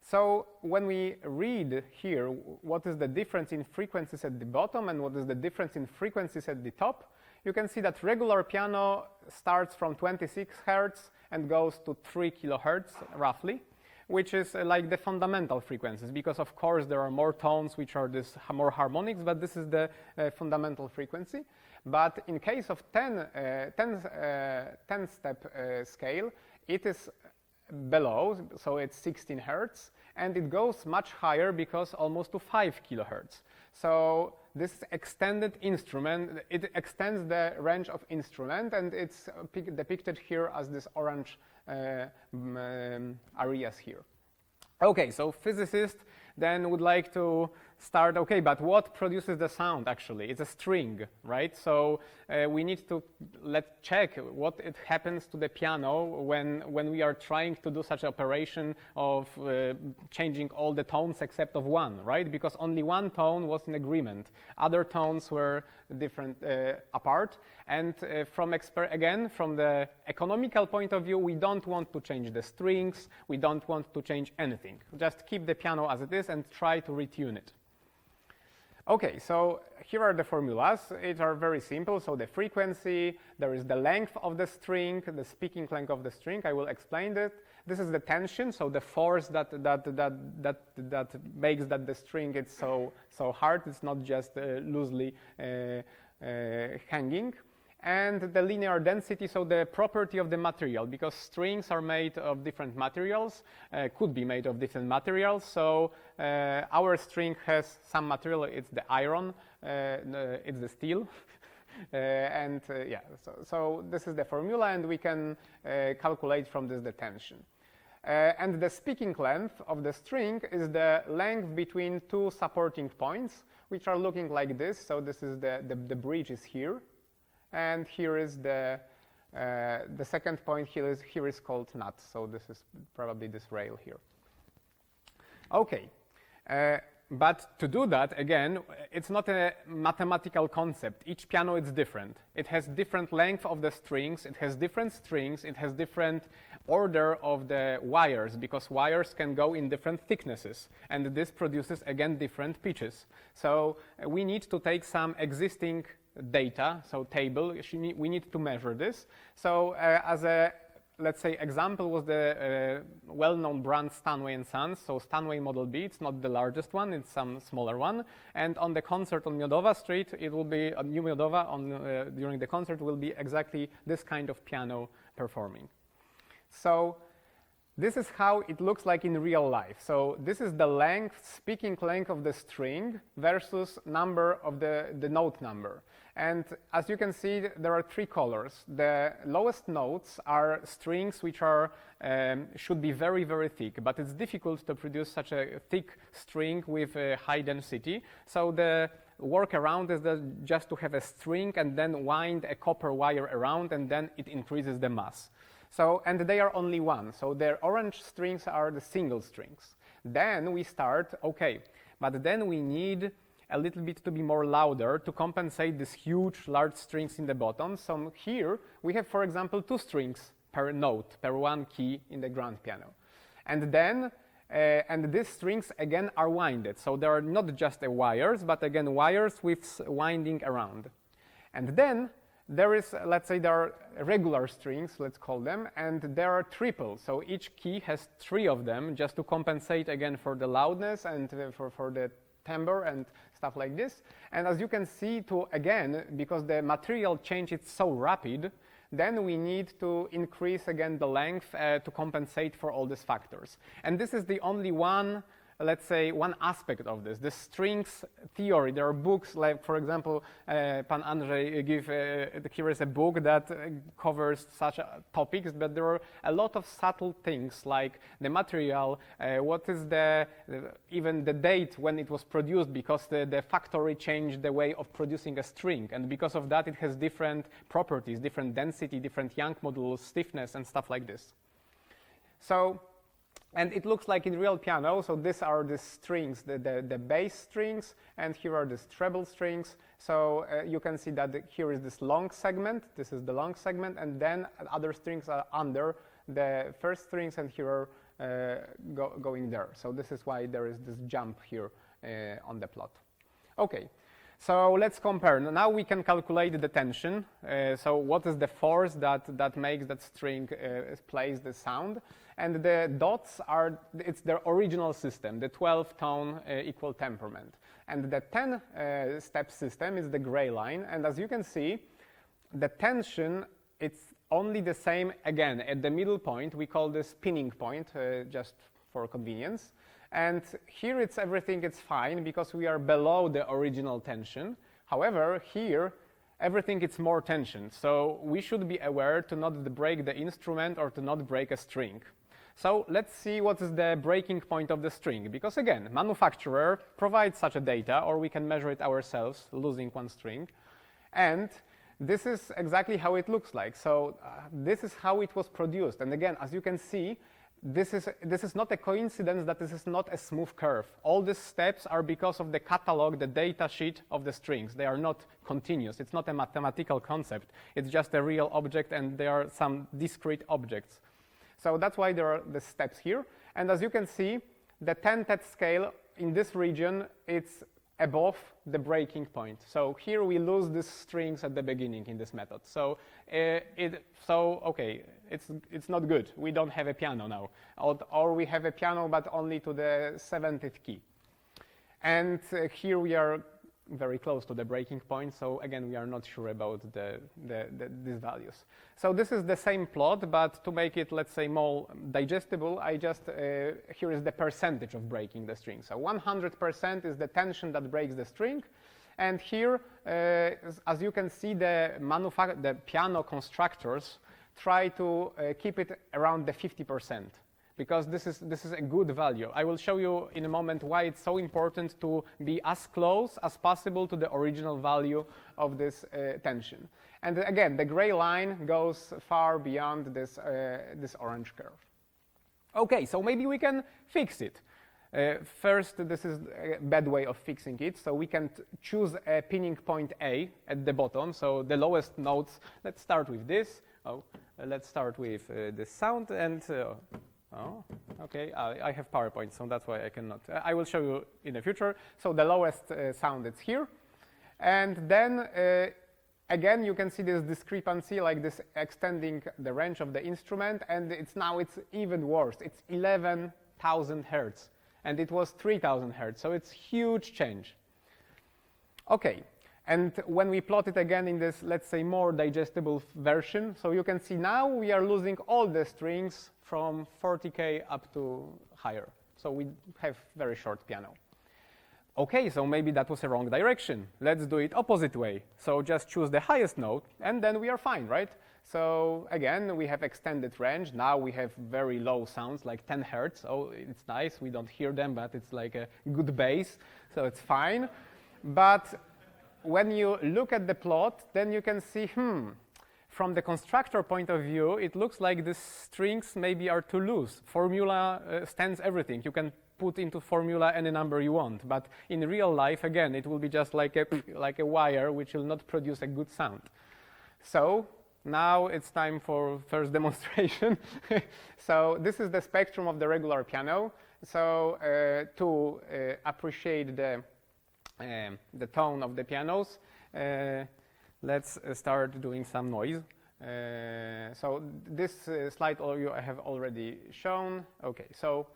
So when we read here what is the difference in frequencies at the bottom and what is the difference in frequencies at the top, you can see that regular piano starts from 26 Hertz and goes to 3 kilohertz roughly, which is like the fundamental frequencies, because of course there are more tones which are more harmonics, but this is the fundamental frequency. But in case of 10-step scale, it is below, so it's 16 Hertz, and it goes much higher because almost to 5 kilohertz. So this extended instrument, it extends the range of instrument, and it's depicted here as this orange areas here. Okay, so physicists then would like to start, okay, but what produces the sound actually? It's a string, right? So we need to check what it happens to the piano when we are trying to do such an operation of changing all the tones except of one, right? Because only one tone was in agreement. Other tones were different apart. And from the economical point of view, we don't want to change the strings. We don't want to change anything. Just keep the piano as it is and try to retune it. Okay, so here are the formulas. It are very simple. So the frequency, there is the length of the string, the speaking length of the string. I will explain that. This is the tension, so the force that makes that the string is so hard. It's not just loosely hanging. And the linear density, so the property of the material, because strings are made of different materials, could be made of different materials. So our string has some material, it's the iron, it's the steel. So this is the formula, and we can calculate from this the tension. And the speaking length of the string is the length between two supporting points, which are looking like this. So this is the bridge is here. And here is the second point. Here is called nut. So this is probably this rail here. Okay, but to do that, again, it's not a mathematical concept. Each piano is different. It has different length of the strings. It has different strings. It has different order of the wires, because wires can go in different thicknesses, and this produces again different pitches. So we need to take some existing data, so table, we need to measure this. So as a, let's say, example was the well-known brand Stanway & Sons. So Stanway Model B, it's not the largest one, it's some smaller one. And on the concert on Miodowa Street, it will be, New Miodowa, during the concert will be exactly this kind of piano performing. So this is how it looks like in real life. So this is the length, speaking length of the string versus number of the note number. And as you can see, there are three colors. The lowest notes are strings which are should be very, very thick, but it's difficult to produce such a thick string with a high density. So the workaround is just to have a string and then wind a copper wire around, and then it increases the mass. So, and they are only one. So the orange strings are the single strings. Then we start, okay, but then we need a little bit to be more louder to compensate these huge, large strings in the bottom. So here we have, for example, 2 strings per note, per one key in the grand piano. And then, and these strings again are winded. So they are not just wires, but again wires with winding around. And then there is, let's say there are regular strings, let's call them, and there are triples. So each key has 3 of them just to compensate again for the loudness and for the timbre and stuff like this. And as you can see, again, because the material change is so rapid, then we need to increase again the length to compensate for all these factors. And this is the only one, let's say, one aspect of this, the strings theory. There are books like, for example, Pan Andrzej here is a book that covers such topics, but there are a lot of subtle things like the material, what is even the date when it was produced, because the factory changed the way of producing a string, and because of that it has different properties, different density, different Young modulus, stiffness, and stuff like this. So, and it looks like in real piano, so these are the strings, the bass strings, and here are the treble strings. So you can see that here is this long segment, this is the long segment, and then other strings are under the first strings, and here are going there. So this is why there is this jump here on the plot. Okay, so let's compare. Now we can calculate the tension. So what is the force that makes that string plays the sound? And the dots are, it's the original system, the 12-tone equal temperament. And the 10-step system is the gray line. And as you can see, the tension, it's only the same again at the middle point. We call this pinning point, just for convenience. And here it's everything, it's fine because we are below the original tension. However, here everything is more tension. So we should be aware to not break the instrument or to not break a string. So let's see what is the breaking point of the string, because again, manufacturer provides such a data, or we can measure it ourselves, losing one string. And this is exactly how it looks like. So this is how it was produced. And again, as you can see, this is not a coincidence that this is not a smooth curve. All these steps are because of the catalog, the data sheet of the strings. They are not continuous. It's not a mathematical concept. It's just a real object, and there are some discrete objects. So that's why there are the steps here. And as you can see, the 10th scale in this region, it's above the breaking point. So here we lose these strings at the beginning in this method. So okay, it's not good. We don't have a piano now. Or we have a piano, but only to the 7th key. And here we are very close to the breaking point. So again, we are not sure about these values. So this is the same plot, but to make it, let's say, more digestible, I just, here is the percentage of breaking the string. So 100% is the tension that breaks the string. And here, as you can see, the piano constructors try to keep it around the 50%. Because this is a good value. I will show you in a moment why it's so important to be as close as possible to the original value of this tension. And again, the gray line goes far beyond this orange curve. Okay, so maybe we can fix it. First, this is a bad way of fixing it. So we can choose a pinning point A at the bottom. So the lowest notes, let's start with this. Let's start with this sound and oh, okay, I have PowerPoint, so that's why I cannot. I will show you in the future. So the lowest sound is here. And then, again, you can see this discrepancy, like this extending the range of the instrument, and it's even worse. It's 11,000 hertz, and it was 3,000 hertz, so it's huge change. Okay. And when we plot it again in this, let's say, more digestible version, so you can see now we are losing all the strings from 40K up to higher. So we have very short piano. okay, so maybe that was a wrong direction. Let's do it opposite way. So just choose the highest note, and then we are fine, right? So again, we have extended range. Now we have very low sounds, like 10 hertz. Oh, it's nice. We don't hear them, but it's like a good bass, so it's fine. But when you look at the plot, then you can see, from the constructor point of view, it looks like the strings maybe are too loose. Formula stands everything. You can put into formula any number you want. But in real life, again, it will be just like a wire, which will not produce a good sound. So now it's time for first demonstration. So this is the spectrum of the regular piano. So to appreciate the tone of the pianos, let's start doing some noise. So this slide I have already shown. Okay, so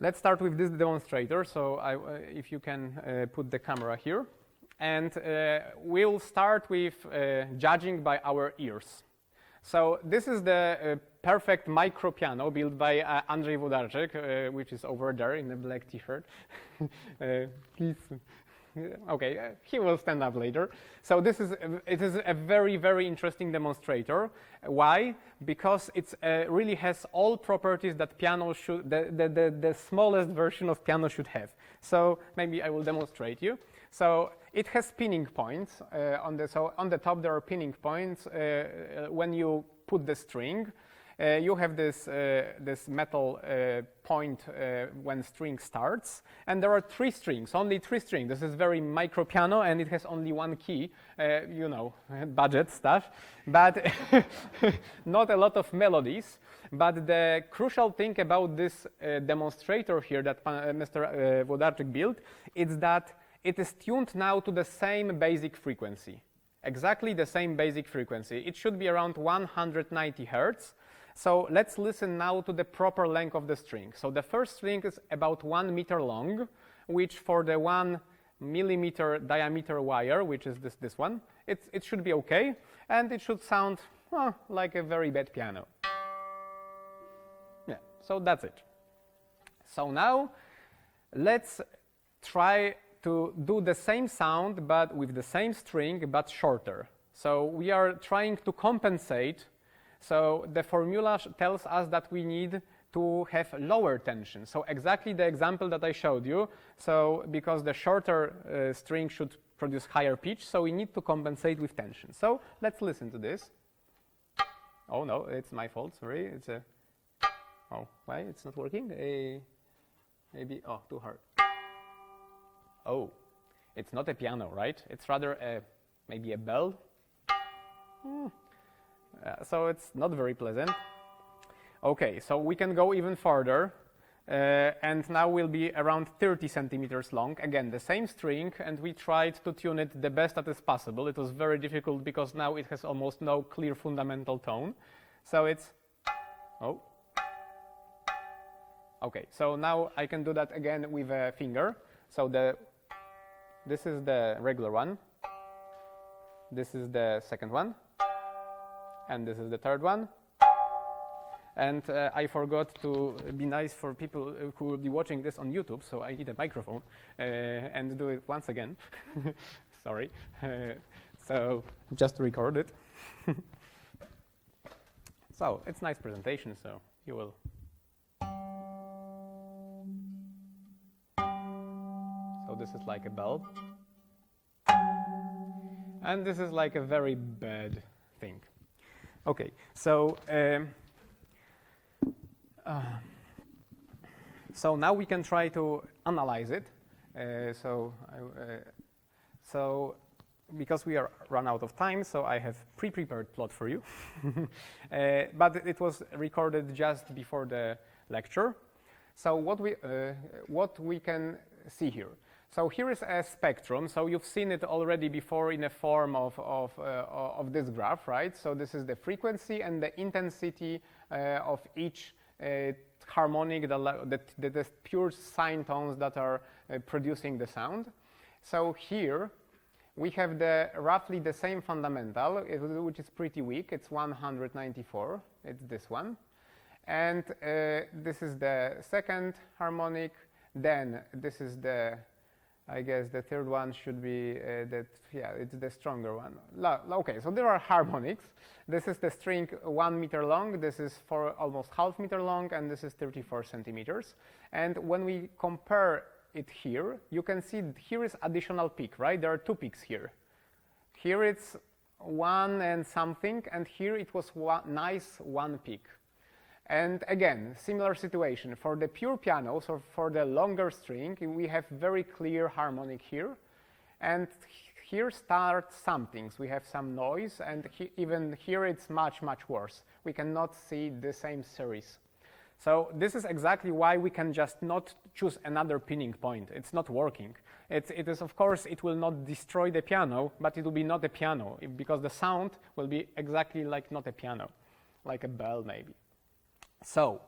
let's start with this demonstrator. So if you can put the camera here. And we'll start with judging by our ears. So this is the perfect micro piano built by Andrzej Włodarczyk, which is over there in the black t-shirt. Please. Okay, he will stand up later. So it is a very, very interesting demonstrator. Why? Because it really has all properties that piano should, the smallest version of piano should have. So maybe I will demonstrate you. So it has pinning points on the top. There are pinning points. When you put the string, you have this metal point when string starts, and there are only three strings. This is very micro piano, and it has only one key. Budget stuff, but not a lot of melodies. But the crucial thing about this demonstrator here that Mr. Włodarczyk built is that it is tuned now to the same basic frequency, exactly the same basic frequency. It should be around 190 hertz. So let's listen now to the proper length of the string. So the first string is about 1 meter long, which for the 1 millimeter diameter wire, which is this one, it should be okay, and it should sound like a very bad piano. Yeah, so that's it. So now let's try to do the same sound but with the same string but shorter. So we are trying to compensate. So the formula tells us that we need to have lower tension. So exactly the example that I showed you. So because the shorter string should produce higher pitch, so we need to compensate with tension. So let's listen to this. Oh no, it's my fault, sorry. Why it's not working? Maybe, too hard. Oh, it's not a piano, right? It's rather maybe a bell. So it's not very pleasant. Okay, so we can go even further. And now we'll be around 30 centimeters long. Again, the same string, and we tried to tune it the best that is possible. It was very difficult because now it has almost no clear fundamental tone. So it's... Oh. Okay, so now I can do that again with a finger. So this is the regular one. This is the second one. And this is the third one. And I forgot to be nice for people who will be watching this on YouTube, so I need a microphone and do it once again. Sorry. So just record it. So it's a nice presentation, so you will. So this is like a bell. And this is like a very bad thing. Okay, so so now we can try to analyze it. So because we are run out of time, so I have pre-prepared plot for you. But it was recorded just before the lecture. So what we can see here. So here is a spectrum. So you've seen it already before in a form of this graph, right? So this is the frequency and the intensity of each harmonic, the pure sine tones that are producing the sound. So here we have roughly the same fundamental, which is pretty weak. It's 194. It's this one. And this is the second harmonic. Then this is the, I guess the third one should be it's the stronger one. Okay, so there are harmonics. This is the string 1 meter long, this is for almost half meter long, and this is 34 centimeters. And when we compare it here, you can see here is additional peak, right? There are 2 peaks here. Here it's 1 and something, and here it was nice 1 peak. And again, similar situation. For the pure piano, so for the longer string, we have very clear harmonic here. And here start some things. We have some noise, and even here it's much, much worse. We cannot see the same series. So this is exactly why we can just not choose another pinning point. It's not working. It is, of course, it will not destroy the piano, but it will be not a piano, because the sound will be exactly like not a piano, like a bell maybe. So,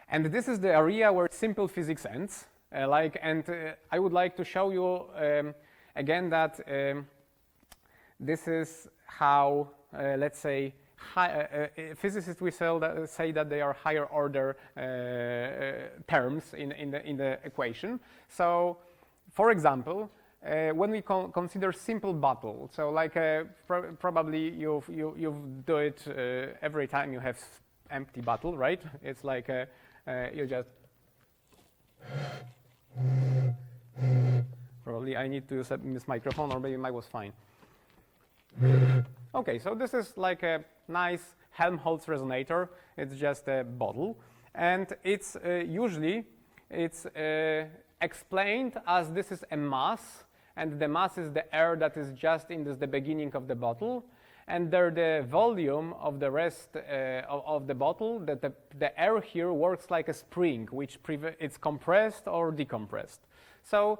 and this is the area where simple physics ends. I would like to show you again that this is how, let's say, physicists we say that they are higher order terms in the equation. So, for example, when we consider simple bottle, so like probably you do it every time you have empty bottle, right? It's like you just probably I need to use this microphone, or maybe mine was fine. Okay, so this is like a nice Helmholtz resonator. It's just a bottle, and it's usually explained as this is a mass, and the mass is the air that is just in the beginning of the bottle. And there the volume of the rest of the bottle, that the air here works like a spring, which it's compressed or decompressed. So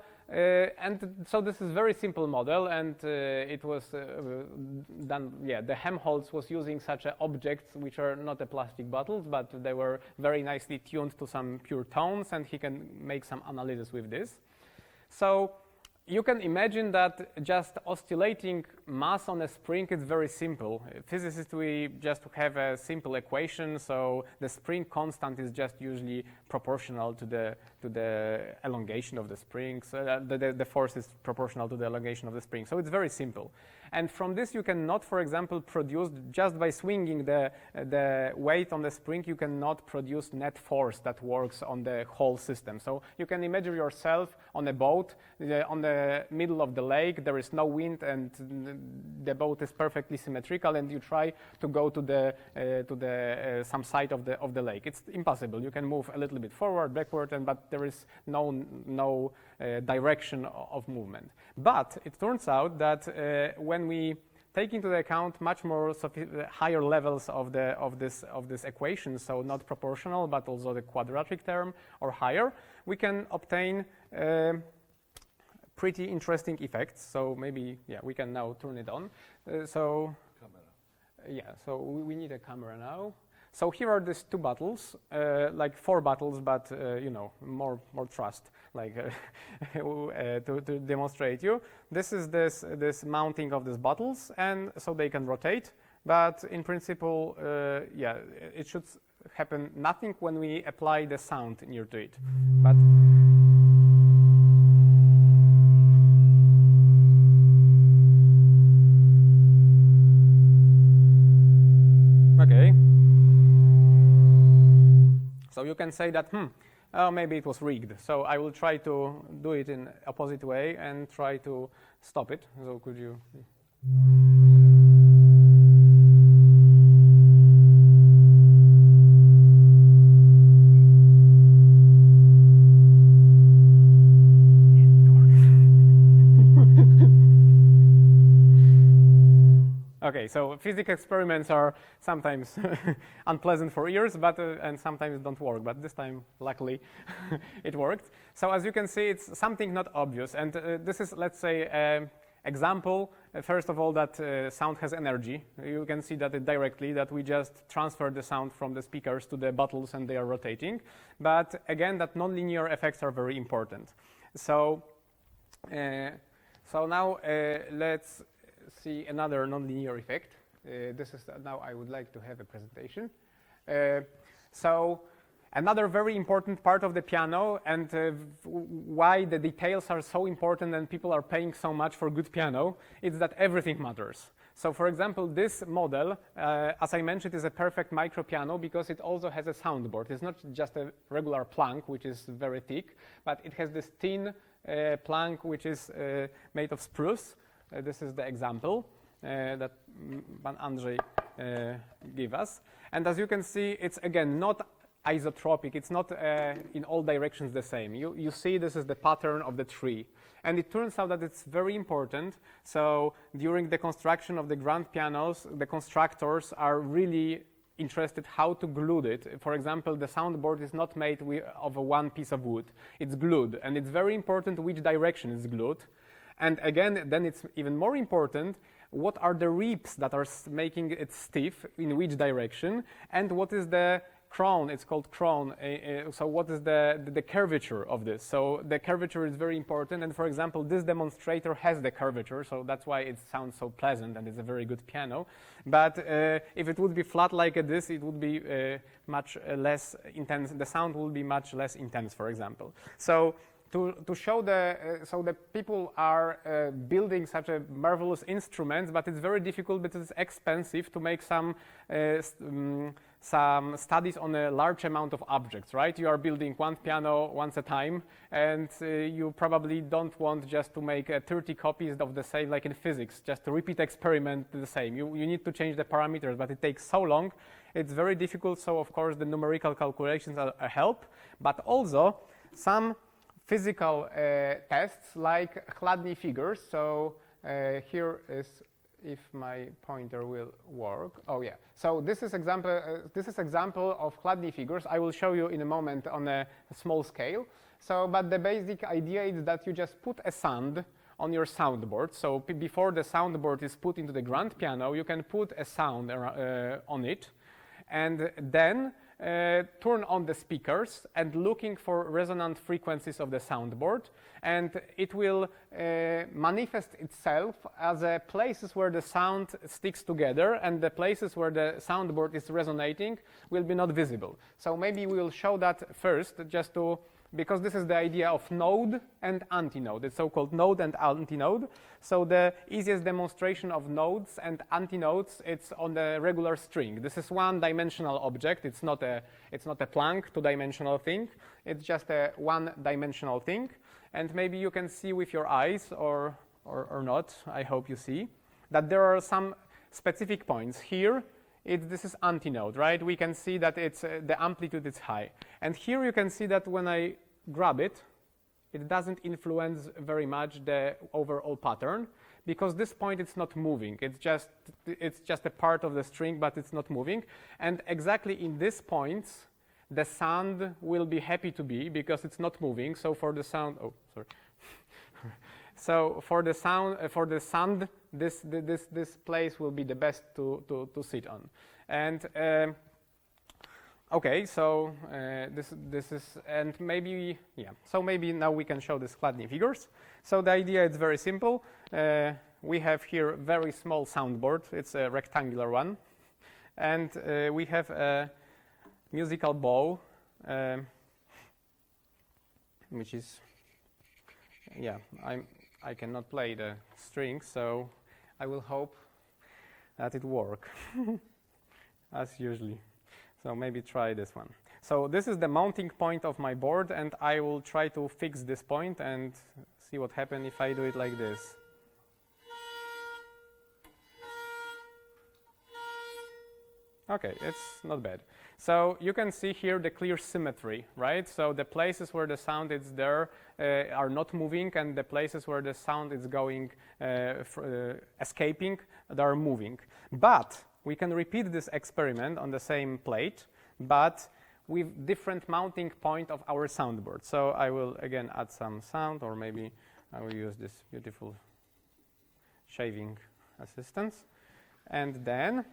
so this is very simple model, and it was done. Yeah, the Helmholtz was using such objects which are not a plastic bottles, but they were very nicely tuned to some pure tones, and he can make some analysis with this. So you can imagine that just oscillating mass on a spring is very simple. Physicists, we just have a simple equation, so the spring constant is just usually proportional to the elongation of the spring. So the force is proportional to the elongation of the spring. So it's very simple. And from this you cannot, for example, produce, just by swinging the weight on the spring, you cannot produce net force that works on the whole system. So you can imagine yourself on a boat, on the middle of the lake, there is no wind, and the boat is perfectly symmetrical, and you try to go to some side of the lake. It's impossible. You can move a little bit forward, backward, but there is no direction of movement. But it turns out that when we take into account much more higher levels of this equation, so not proportional, but also the quadratic term or higher, we can obtain pretty interesting effects. So maybe, yeah, we can now turn it on. So we need a camera now. So here are these 2 bottles, like 4 bottles, but more trust, like to demonstrate you. This is this mounting of these bottles, and so they can rotate. But in principle, it should happen nothing when we apply the sound near to it. But okay. So you can say that, maybe it was rigged. So I will try to do it in opposite way and try to stop it. So could you? Okay, so physics experiments are sometimes unpleasant for ears, but and sometimes don't work. But this time, luckily, it worked. So as you can see, it's something not obvious, and this is, let's say, an example. First of all, that sound has energy. You can see that directly. That we just transfer the sound from the speakers to the bottles, and they are rotating. But again, that nonlinear effects are very important. So, now let's see another nonlinear effect. This is now I would like to have a presentation. So Another very important part of the piano, and why the details are so important and people are paying so much for good piano, is that everything matters. So for example, this model, as I mentioned, is a perfect micro piano because it also has a soundboard. It's not just a regular plank, which is very thick, but it has this thin plank which is made of spruce. This is the example that Pan Andrzej gave us. And as you can see, it's again not isotropic. It's not in all directions the same. You see this is the pattern of the tree. And it turns out that it's very important. So during the construction of the grand pianos, the constructors are really interested how to glue it. For example, the soundboard is not made of one piece of wood. It's glued. And it's very important which direction it's glued. And again, then it's even more important what are the ribs that are making it stiff, in which direction, and what is the crown. It's called crown. So what is the curvature of this? So the curvature is very important. And for example, this demonstrator has the curvature, so that's why it sounds so pleasant and it's a very good piano. But if it would be flat like this, it would be much less intense. The sound will be much less intense, for example. So to show so the people are building such a marvelous instruments, but it's very difficult because it's expensive to make some studies on a large amount of objects, right? You are building one piano once a time, and you probably don't want just to make 30 copies of the same, like in physics, just to repeat experiment the same. You need to change the parameters, but it takes so long. It's very difficult, so of course the numerical calculations are a help, but also some physical tests like chladni figures. So here is, if my pointer will work. Oh yeah. So this is example of chladni figures. I will show you in a moment on a small scale. So, but the basic idea is that you just put a sound on your soundboard. So before the soundboard is put into the grand piano, you can put a sound on it, and then turn on the speakers and looking for resonant frequencies of the soundboard, and it will manifest itself as places where the sound sticks together, and the places where the soundboard is resonating will be not visible. So maybe we will show that first, just to, because this is the idea of node and antinode. It's so-called node and antinode. So the easiest demonstration of nodes and antinodes, it's on the regular string. This is one-dimensional object. It's not a plank, two-dimensional thing. It's just a one-dimensional thing. And maybe you can see with your eyes, or not, I hope you see, that there are some specific points. Here, this is antinode, right? We can see that it's the amplitude is high. And here you can see that when I grab it, it doesn't influence very much the overall pattern, because this point it's not moving. It's just a part of the string, but it's not moving. And exactly in this points, the sound will be happy to be because it's not moving. So for the sound, oh sorry. So for the sound, this place will be the best to sit on. And okay, so this is, and maybe, yeah, so maybe now we can show the chladni figures. So the idea is very simple. We have here a very small soundboard. It's a rectangular one. And we have a musical bow, which is, yeah, I cannot play the strings, so I will hope that it works, as usually. So maybe try this one. So this is the mounting point of my board, and I will try to fix this point and see what happens if I do it like this. Okay, it's not bad. So you can see here the clear symmetry, right? So the places where the sound is there are not moving, and the places where the sound is going, escaping, they are moving. But we can repeat this experiment on the same plate, but with different mounting point of our soundboard. So I will again add some sound, or maybe I will use this beautiful shaving assistance. And then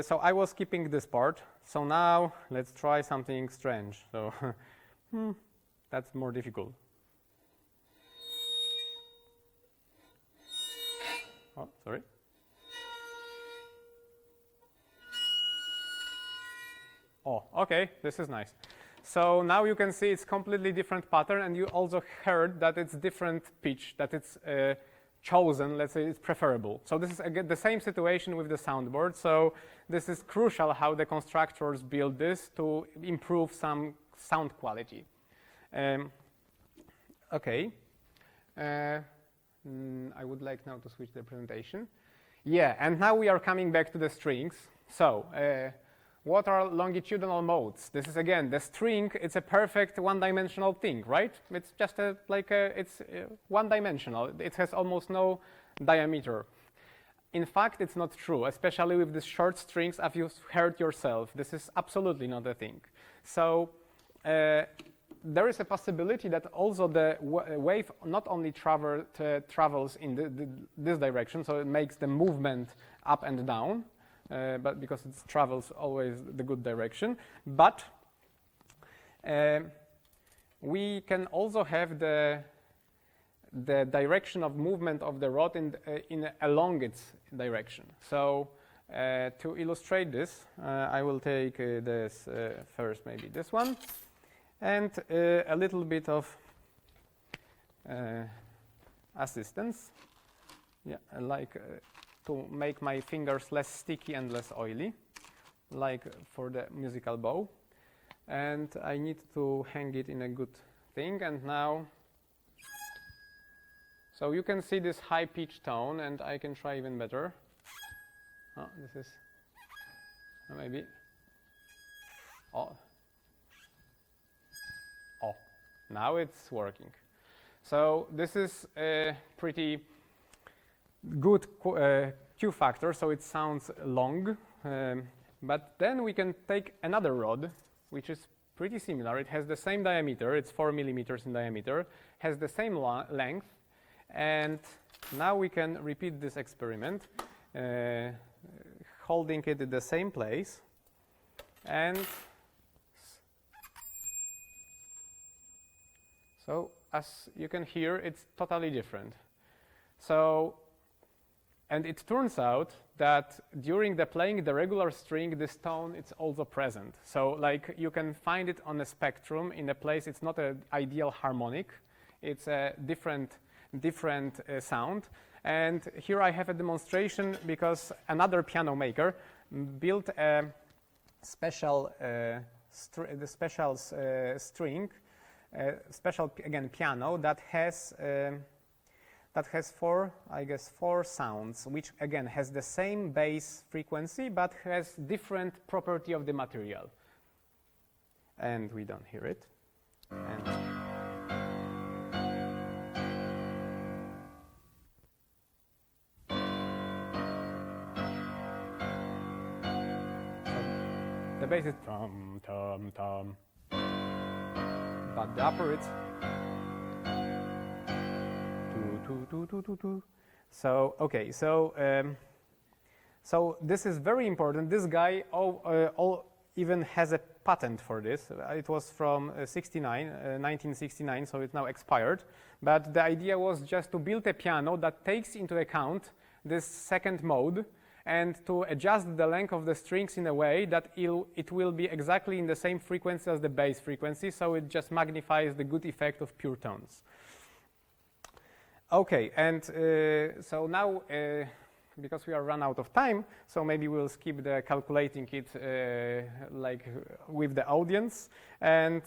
so I was skipping this part. So now let's try something strange. So that's more difficult. Oh, sorry. Oh, okay, this is nice. So now you can see it's completely different pattern, and you also heard that it's different pitch, that it's chosen, let's say it's preferable. So this is again the same situation with the soundboard. So this is crucial how the constructors build this to improve some sound quality. Okay. I would like now to switch the presentation. Yeah, and now we are coming back to the strings. So, what are longitudinal modes? This is again the string. It's a perfect one-dimensional thing, right? It's just it's one-dimensional. It has almost no diameter. In fact, it's not true, especially with the short strings, as you heard yourself. This is absolutely not a thing. So, there is a possibility that also the wave not only travels in this direction, so it makes the movement up and down, but because it travels always the good direction, but we can also have the direction of movement of the rod in along its direction. So to illustrate this, I will take this first, maybe this one, and a little bit of assistance, yeah, like to make my fingers less sticky and less oily, like for the musical bow. And I need to hang it in a good thing, and now, so you can see this high pitch tone, and I can try even better. Oh, this is maybe, oh, now it's working. So this is a pretty good Q factor, so it sounds long, but then we can take another rod, which is pretty similar. It has the same diameter, it's 4 millimeters in diameter, has the same length, and now we can repeat this experiment, holding it in the same place, and so as you can hear, it's totally different. So, and it turns out that during the playing the regular string, this tone it's also present. So like you can find it on a spectrum in a place it's not an ideal harmonic, it's a different sound. And here I have a demonstration because another piano maker built a special special again piano that has four sounds, which again has the same bass frequency but has different property of the material. And we don't hear it. And so the bass is tom tom tom, but the upper it's two. So okay, so this is very important. This guy even has a patent for this. It was from 1969, so it's now expired. But the idea was just to build a piano that takes into account this second mode and to adjust the length of the strings in a way that it will be exactly in the same frequency as the bass frequency, so it just magnifies the good effect of pure tones. Okay, and so now, because we are run out of time, so maybe we'll skip the calculating it like with the audience. And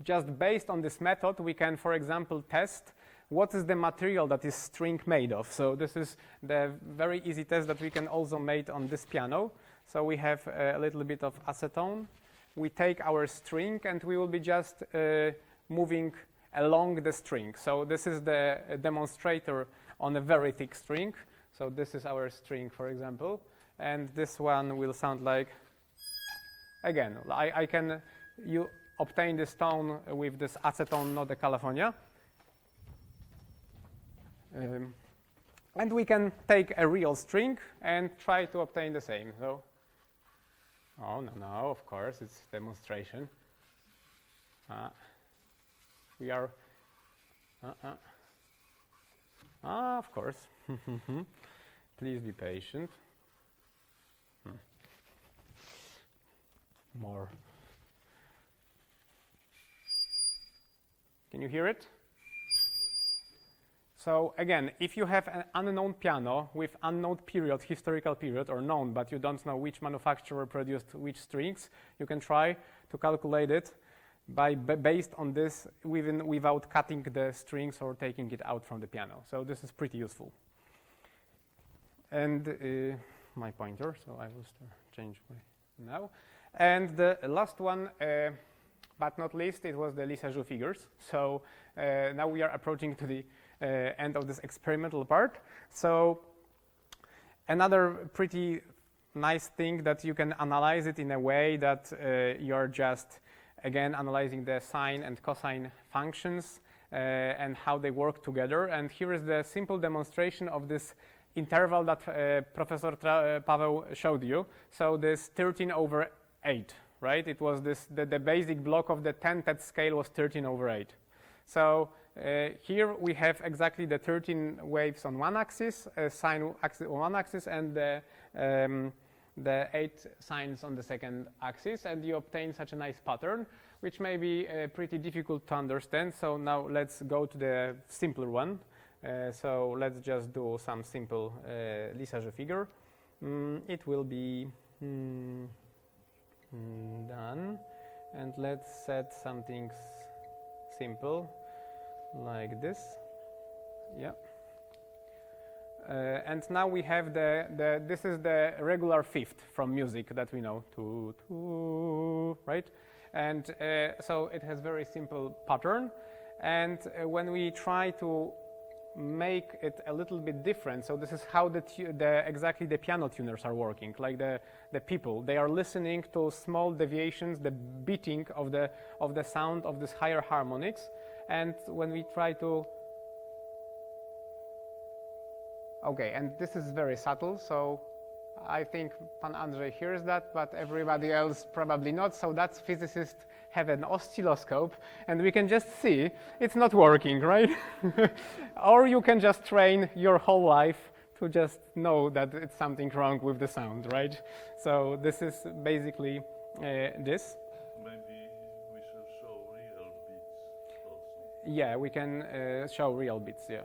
just based on this method, we can, for example, test what is the material that is string made of. So this is the very easy test that we can also make on this piano. So we have a little bit of acetone. We take our string and we will be just moving along the string. So this is the demonstrator on a very thick string. So this is our string, for example. And this one will sound like, again, you obtain this tone with this acetone, not the California. And we can take a real string and try to obtain the same. So, oh, no, of course, it's demonstration. We are, of course. Please be patient. more. Can you hear it? So again, if you have an unknown piano with unknown period, historical period, or known, but you don't know which manufacturer produced which strings, you can try to calculate it based on this without cutting the strings or taking it out from the piano. So this is pretty useful. And my pointer, so I will change now. And the last one, but not least, it was the Lissajous figures. So now we are approaching to the end of this experimental part. So another pretty nice thing that you can analyze it in a way that you're just, again, analyzing the sine and cosine functions and how they work together. And here is the simple demonstration of this interval that Professor Paweł showed you. So this 13/8, right? It was this, the basic block of the 10th scale was 13/8. So here we have exactly the 13 waves on one axis, sine axis on one axis, and the 8 sines on the second axis, and you obtain such a nice pattern, which may be pretty difficult to understand. So now let's go to the simpler one. So let's just do some simple Lissajous figure. It will be done, and let's set something simple like this. Yeah. And now we have this is the regular fifth from music that we know, right? And so it has very simple pattern. And when we try to make it a little bit different, so this is how exactly the piano tuners are working, like the people. They are listening to small deviations, the beating of the sound of these higher harmonics. And when we try to, okay, and this is very subtle, so I think Pan Andrzej hears that, but everybody else probably not. So that's physicists have an oscilloscope, and we can just see it's not working, right? Or you can just train your whole life to just know that it's something wrong with the sound, right? So this is basically this. Maybe we shall show real beats also. Yeah, we can show real beats, yeah.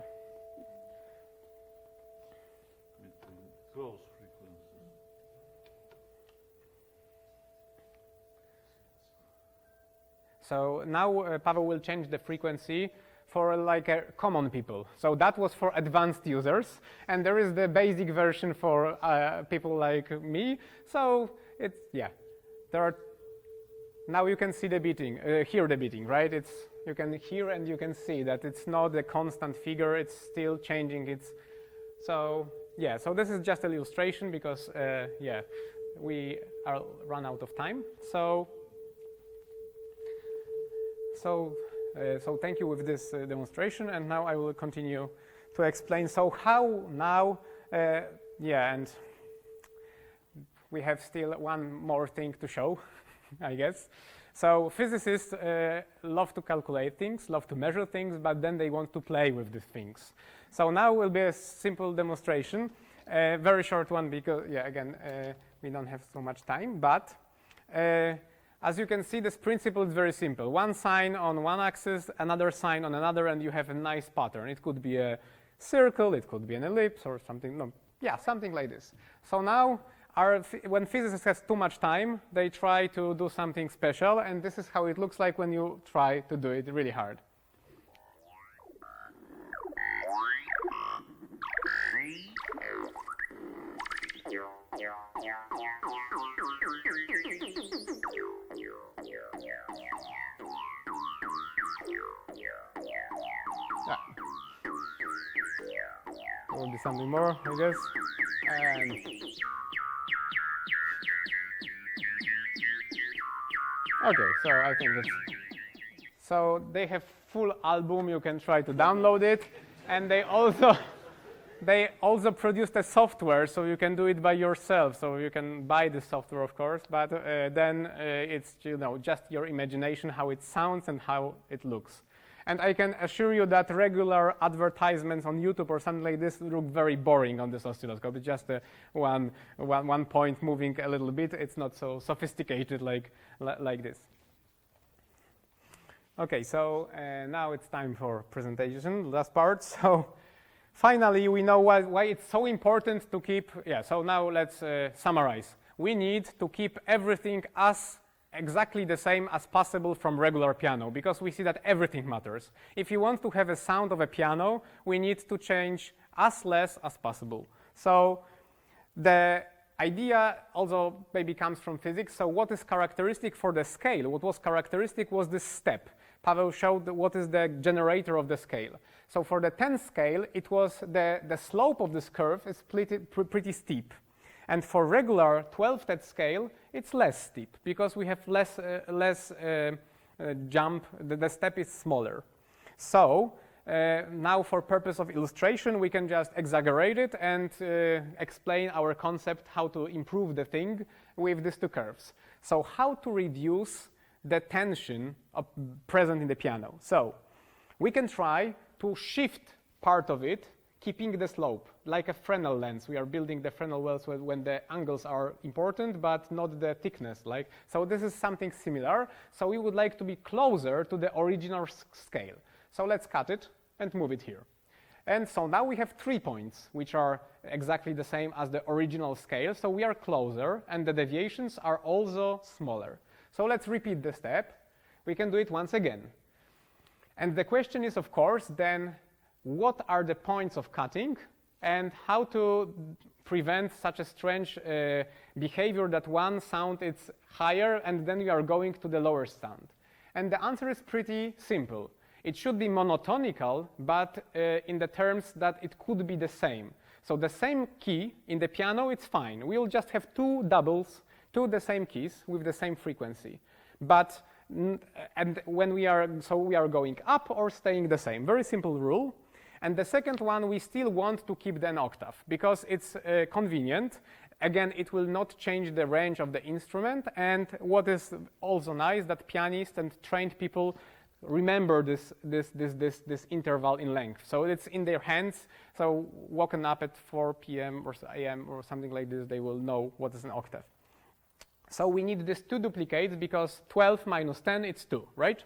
With close frequencies. So now Paweł will change the frequency for like common people. So that was for advanced users, and there is the basic version for people like me. So it's, yeah, there are, now you can see the beating, hear the beating, right? You can hear and you can see that it's not a constant figure, it's still changing its, so yeah, so this is just an illustration because, yeah, we are run out of time. So thank you with this demonstration, and now I will continue to explain. So how now, yeah, and we have still one more thing to show, I guess. So physicists love to calculate things, love to measure things, but then they want to play with these things. So now will be a simple demonstration, a very short one because, yeah, again, we don't have so much time, but as you can see, this principle is very simple. One sign on one axis, another sign on another, and you have a nice pattern. It could be a circle, it could be an ellipse or something, no, yeah, something like this. So now, when physicists have too much time, they try to do something special, and this is how it looks like when you try to do it really hard. There will be something more, I guess. And okay, so I think it's, so they have full album, you can try to download it, and they also produced a software, so you can do it by yourself. So you can buy the software, of course, but then it's, you know, just your imagination how it sounds and how it looks. And I can assure you that regular advertisements on YouTube or something like this look very boring on this oscilloscope. It's just one point moving a little bit. It's not so sophisticated like this. Okay, so now it's time for presentation, last part. So finally, we know why it's so important to keep, so now let's summarize. We need to keep everything as exactly the same as possible from regular piano, because we see that everything matters. If you want to have a sound of a piano, we need to change as less as possible. So the idea also maybe comes from physics. So what is characteristic for the scale? What was characteristic was this step. Paweł showed what is the generator of the scale. So for the 10 scale, it was the slope of this curve is pretty steep. And for regular 12th scale, it's less steep because we have less jump. The step is smaller. So now for purpose of illustration, we can just exaggerate it and explain our concept how to improve the thing with these two curves. So how to reduce the tension present in the piano. So we can try to shift part of it, keeping the slope, like a Fresnel lens. We are building the Fresnel wells when the angles are important, but not the thickness. So this is something similar. So we would like to be closer to the original scale. So let's cut it and move it here. And so now we have 3 points, which are exactly the same as the original scale. So we are closer, and the deviations are also smaller. So let's repeat the step. We can do it once again. And the question is, of course, then what are the points of cutting and how to prevent such a strange behavior that one sound is higher and then you are going to the lower sound. And the answer is pretty simple. It should be monotonical, but in the terms that it could be the same. So the same key in the piano, it's fine. We'll just have 2 doubles to the same keys with the same frequency. But and when we are going up or staying the same. Very simple rule. And the second one, we still want to keep an octave because it's convenient. Again, it will not change the range of the instrument. And what is also nice, that pianists and trained people remember this interval in length. So it's in their hands. So waking up at 4 p.m. or a.m. or something like this, they will know what is an octave. So we need these 2 duplicates because 12 minus 10, it's 2, right?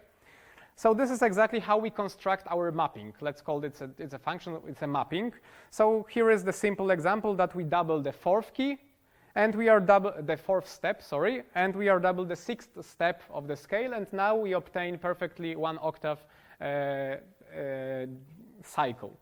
So this is exactly how we construct our mapping. Let's call it, it's a function, it's a mapping. So here is the simple example that we double the 4th key, and we are double the 4th step, and we are double the 6th step of the scale, and now we obtain perfectly 1 octave cycle.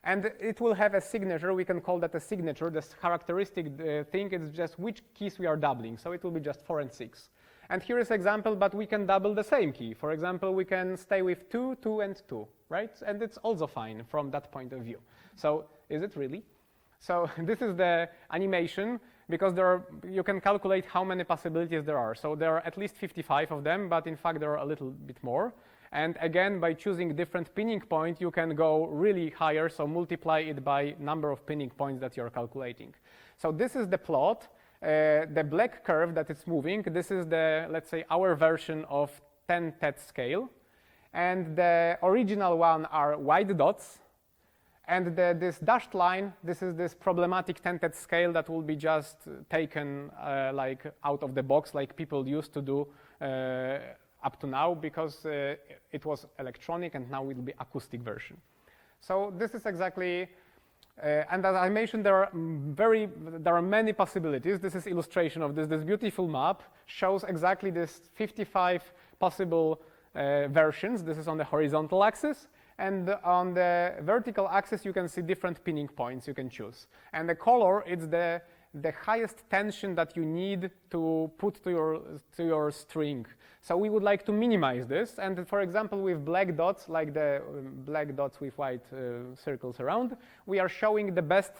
And it will have a signature. We can call that a signature. The characteristic thing is just which keys we are doubling. So it will be just 4 and 6. And here is an example, but we can double the same key. For example, we can stay with 2, 2, and 2, right? And it's also fine from that point of view. So is it really? So this is the animation, because you can calculate how many possibilities there are. So there are at least 55 of them, but in fact there are a little bit more. And again, by choosing different pinning point, you can go really higher, so multiply it by number of pinning points that you're calculating. So this is the plot, the black curve that it's moving. This is the, let's say, our version of 10th scale. And the original one are white dots. And this dashed line, this is this problematic 10th scale that will be just taken like out of the box, like people used to do up to now, because it was electronic and now it will be acoustic version. So this is exactly, and as I mentioned, there are many possibilities. This is illustration of this. This beautiful map shows exactly this 55 possible versions. This is on the horizontal axis. And on the vertical axis, you can see different pinning points you can choose. And the color is the highest tension that you need to put to your string. So we would like to minimize this. And for example, with black dots, like the black dots with white circles around, we are showing the best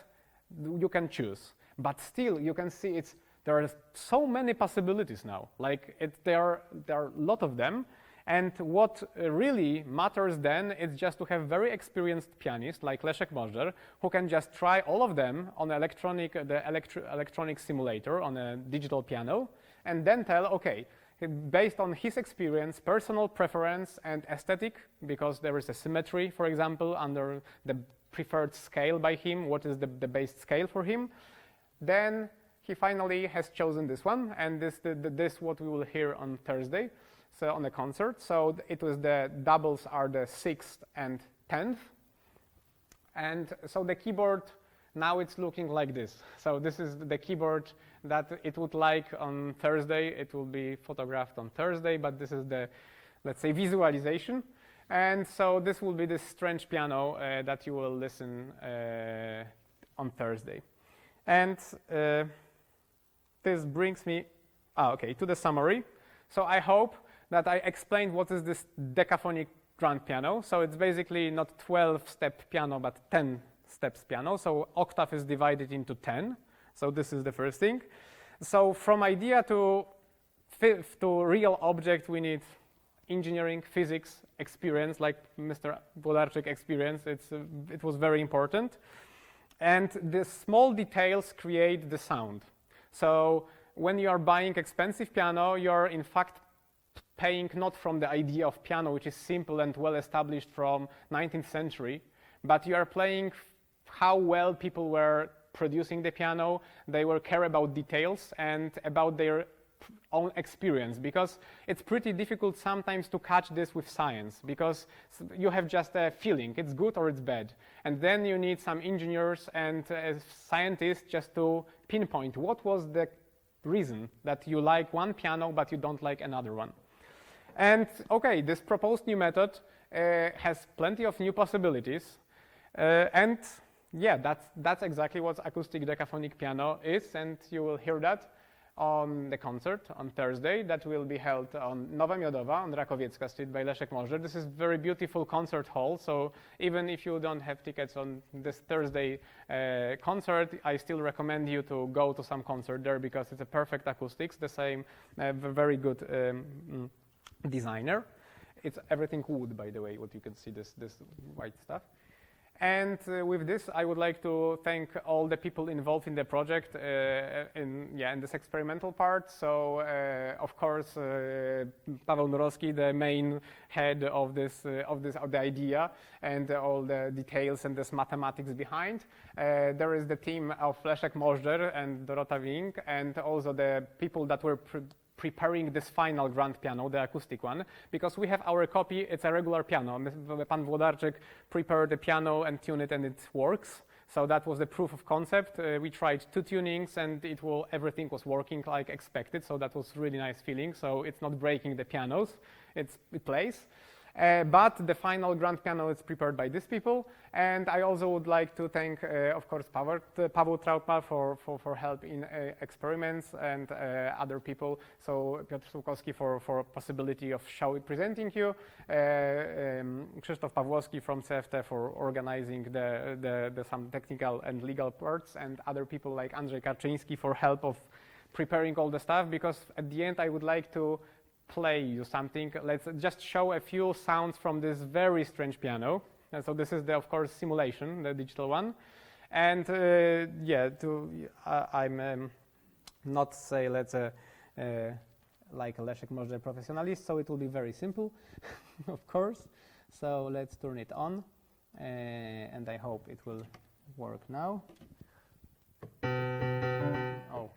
you can choose. But still, you can see there are so many possibilities now. There are a lot of them. And what really matters then is just to have very experienced pianists like Leszek Możdżer, who can just try all of them on electronic simulator on a digital piano, and then tell, okay, based on his experience, personal preference, and aesthetic, because there is a symmetry, for example, under the preferred scale by him, what is the base scale for him, then he finally has chosen this one, and this what we will hear on Thursday, so on the concert. So it was the doubles are the 6th and 10th, and so the keyboard now it's looking like this. So this is the keyboard that it would like on Thursday. It will be photographed on Thursday, but this is the, let's say, visualization. And so this will be this strange piano that you will listen on Thursday. And this brings me, to the summary. So I hope that I explained what is this decaphonic grand piano. So it's basically not 12-step piano, but 10 steps piano. So octave is divided into 10. So this is the first thing. So from idea to real object, we need engineering, physics, experience, like Mr. Włodarczyk experience. It was very important. And the small details create the sound. So when you are buying expensive piano, you're in fact paying not from the idea of piano, which is simple and well established from 19th century, but you are playing how well people were producing the piano. They were care about details and about their own experience, because it's pretty difficult sometimes to catch this with science, because you have just a feeling, it's good or it's bad. And then you need some engineers and scientists just to pinpoint what was the reason that you like one piano but you don't like another one. And okay, this proposed new method has plenty of new possibilities. And yeah, that's exactly what acoustic decaphonic piano is, and you will hear that on the concert on Thursday that will be held on Nowa Miodowa on Rakowiecka Street by Leszek Możdżer. This is very beautiful concert hall, so even if you don't have tickets on this Thursday concert, I still recommend you to go to some concert there, because it's a perfect acoustics, the same very good designer. It's everything wood, by the way, what you can see, this white stuff. And with this, I would like to thank all the people involved in the project in this experimental part. So, of course, Paweł Nurowski, the main head of the idea, and all the details and this mathematics behind. There is the team of Leszek Możdżer and Dorota Wink, and also the people that were preparing this final grand piano, the acoustic one, because we have our copy, it's a regular piano. Pan Włodarczyk prepared the piano and tuned it, and it works. So that was the proof of concept. We tried 2 tunings, and everything was working like expected, so that was really nice feeling. So it's not breaking the pianos, it plays. But the final grand piano is prepared by these people, and I also would like to thank, of course, Paweł Trautmann for help in experiments, and other people. So Piotr Sułkowski for possibility of presenting you, Krzysztof Pawłowski from CFT for organizing the some technical and legal parts, and other people like Andrzej Karczyński for help of preparing all the stuff, because at the end I would like to play you something. Let's just show a few sounds from this very strange piano. And so this is of course simulation, the digital one. And I'm not say like a Leszek Możdżer professionalist, so it will be very simple, of course. So let's turn it on, and I hope it will work now. Oh,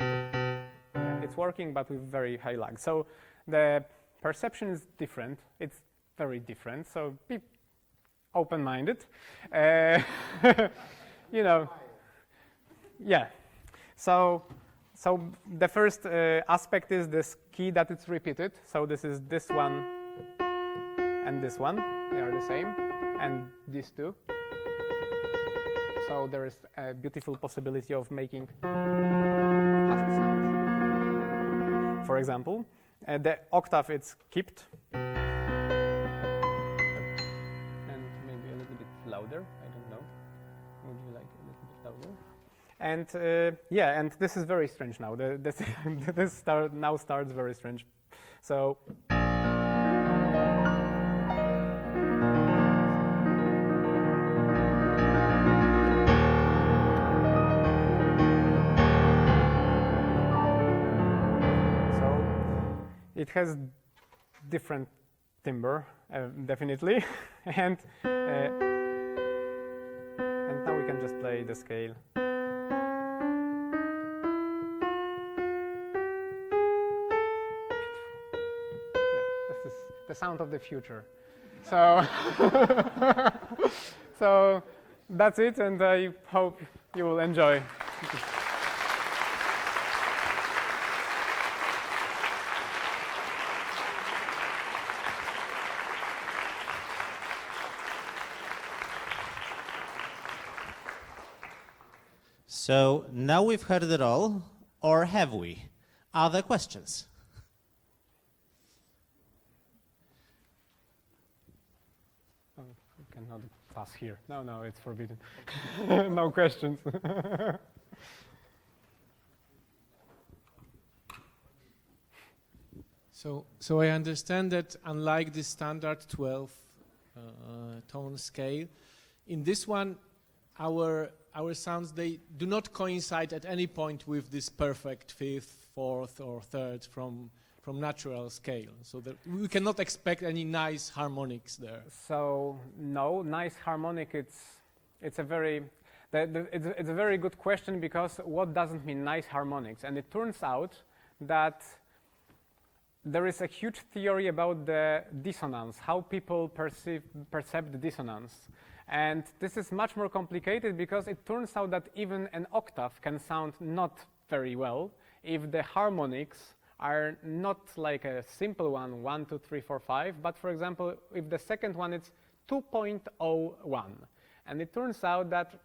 it's working, but with very high lag. So the perception is different. It's very different. So be open-minded. Yeah. So the first aspect is this key that it's repeated. So this is this one and this one. They are the same. And these two. So there is a beautiful possibility of making fast sounds. For example, the octave it's kept, and maybe a little bit louder. I don't know. Would you like a little bit louder? And and this is very strange now. This now starts very strange. So. it has different timbre, definitely, and now we can just play the scale. This is the sound of the future. So, so that's it, and I hope you will enjoy. So now we've heard it all, or have we? Other questions? Oh, you cannot pass here. No, it's forbidden. No questions. So I understand that unlike the standard 12 tone scale, in this one, our sounds, they do not coincide at any point with this perfect fifth, fourth, or third from natural scale. So that we cannot expect any nice harmonics there. So no, nice harmonic. It's a very it's a very good question, because what doesn't mean nice harmonics? And it turns out that there is a huge theory about the dissonance, how people perceive the dissonance. And this is much more complicated, because it turns out that even an octave can sound not very well if the harmonics are not like a simple one, 1, 2, 3, 4, 5, but for example, if the second one is 2.01. And it turns out that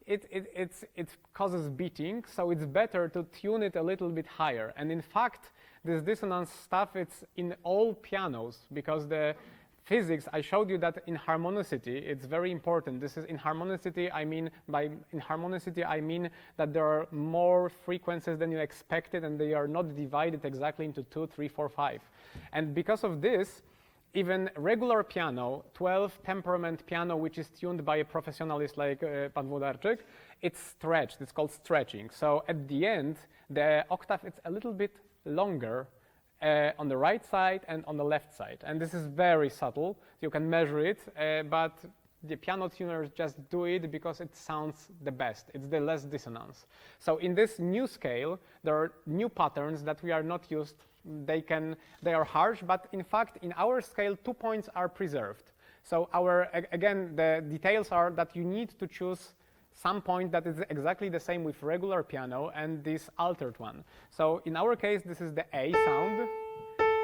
it causes beating, so it's better to tune it a little bit higher. And in fact, this dissonance stuff, it's in all pianos, because the physics, I showed you that in harmonicity, it's very important. This is in harmonicity, I mean that there are more frequencies than you expected, and they are not divided exactly into 2, 3, 4, 5. And because of this, even regular piano, 12 temperament piano, which is tuned by a professionalist like Pan Włodarczyk, it's stretched. It's called stretching. So at the end, the octave is a little bit longer on the right side and on the left side. And this is very subtle. You can measure it, but the piano tuners just do it because it sounds the best. It's the less dissonance. So in this new scale, there are new patterns that we are not used. They are harsh, but in fact, in our scale, 2 points are preserved. So again, the details are that you need to choose some point that is exactly the same with regular piano and this altered one. So in our case, this is the A sound,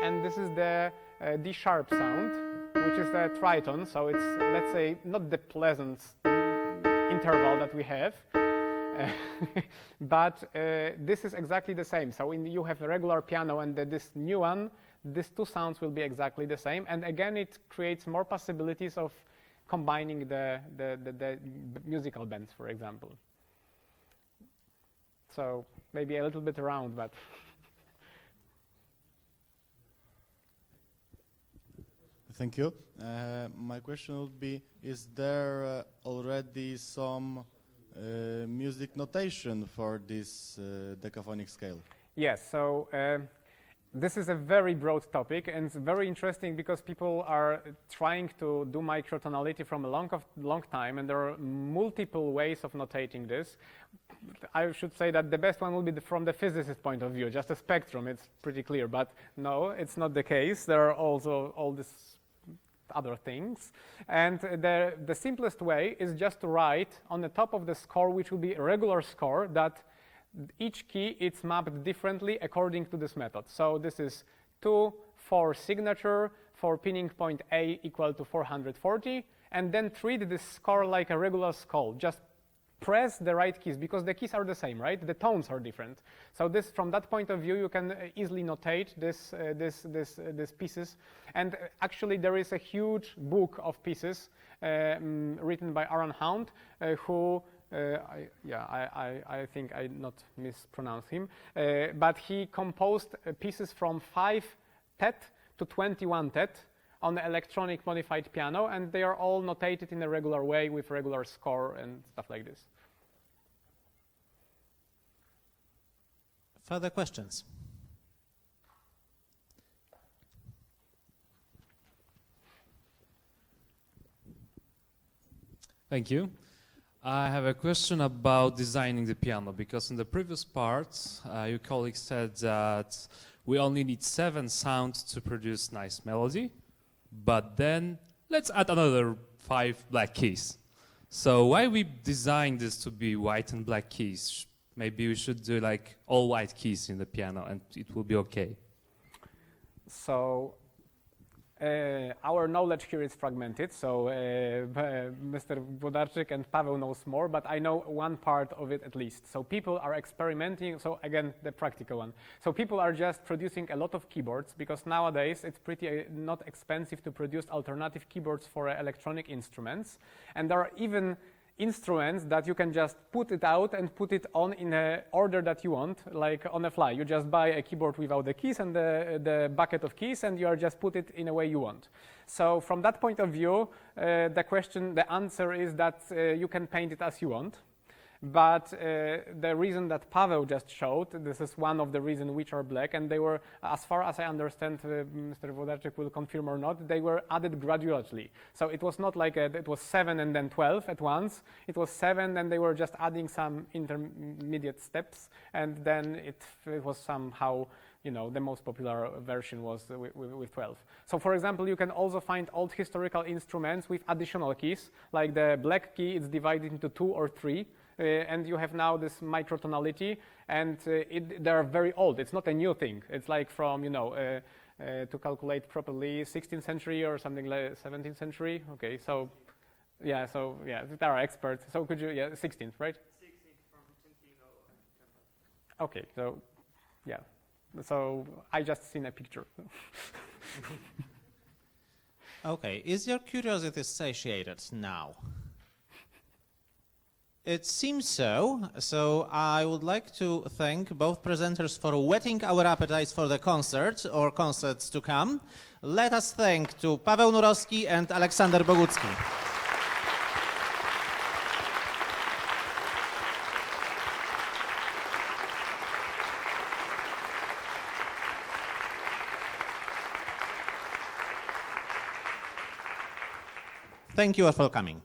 and this is the D sharp sound, which is the tritone. So it's, let's say, not the pleasant interval that we have, but this is exactly the same. So when you have a regular piano and this new one, these two sounds will be exactly the same. And again, it creates more possibilities of combining the musical bends, for example. So maybe a little bit around, but Thank you. My question would be, is there already some music notation for this decaphonic scale? yes, so this is a very broad topic, and it's very interesting because people are trying to do microtonality from a long time, and there are multiple ways of notating this. I should say that the best one will be from the physicist point of view, just a spectrum. It's pretty clear, but no, it's not the case. There are also all these other things, and the simplest way is just to write on the top of the score, which will be a regular score, that each key it's mapped differently according to this method. So this is 2 for signature, for pinning point A equal to 440, and then treat this score like a regular score. Just press the right keys, because the keys are the same, right? The tones are different. So this, from that point of view, you can easily notate these pieces. And actually, there is a huge book of pieces written by Aaron Hound, who I think I not mispronounced him, but he composed pieces from 5 tet to 21 tet on the electronic modified piano, and they are all notated in a regular way with regular score and stuff like this. Further questions? Thank you. I have a question about designing the piano, because in the previous part, your colleague said that we only need 7 sounds to produce nice melody, but then let's add another 5 black keys. So why we design this to be white and black keys? Maybe we should do like all white keys in the piano and it will be okay. So our knowledge here is fragmented, so Mr. Włodarczyk and Paweł knows more, but I know one part of it at least. So people are experimenting, so again, the practical one. So people are just producing a lot of keyboards, because nowadays it's pretty not expensive to produce alternative keyboards for electronic instruments. And there are even instruments that you can just put it out and put it on in a order that you want, like on a fly. You just buy a keyboard without the keys and the bucket of keys, and you are just put it in a way you want. So from that point of view, the answer is that you can paint it as you want. But the reason that Paweł just showed, this is one of the reasons which are black, and they were, as far as I understand, Mr. Włodarczyk will confirm or not, they were added gradually. So it was not like it was 7 and then 12 at once. It was 7 and they were just adding some intermediate steps, and then it was somehow, you know, the most popular version was with 12. So for example, you can also find old historical instruments with additional keys, like the black key is divided into 2 or 3. And you have now this microtonality, and they're very old. It's not a new thing. It's like from, you know, to calculate properly, 16th century or something like 17th century. Okay, so yeah, there are experts. So could you, 16th, right? 16th from Centino and Okay, so yeah, so I just seen a picture. Okay, is your curiosity satiated now? It seems so. So I would like to thank both presenters for whetting our appetites for the concert or concerts to come. Let us thank to Paweł Nurowski and Aleksander Bogucki. Thank you all for coming.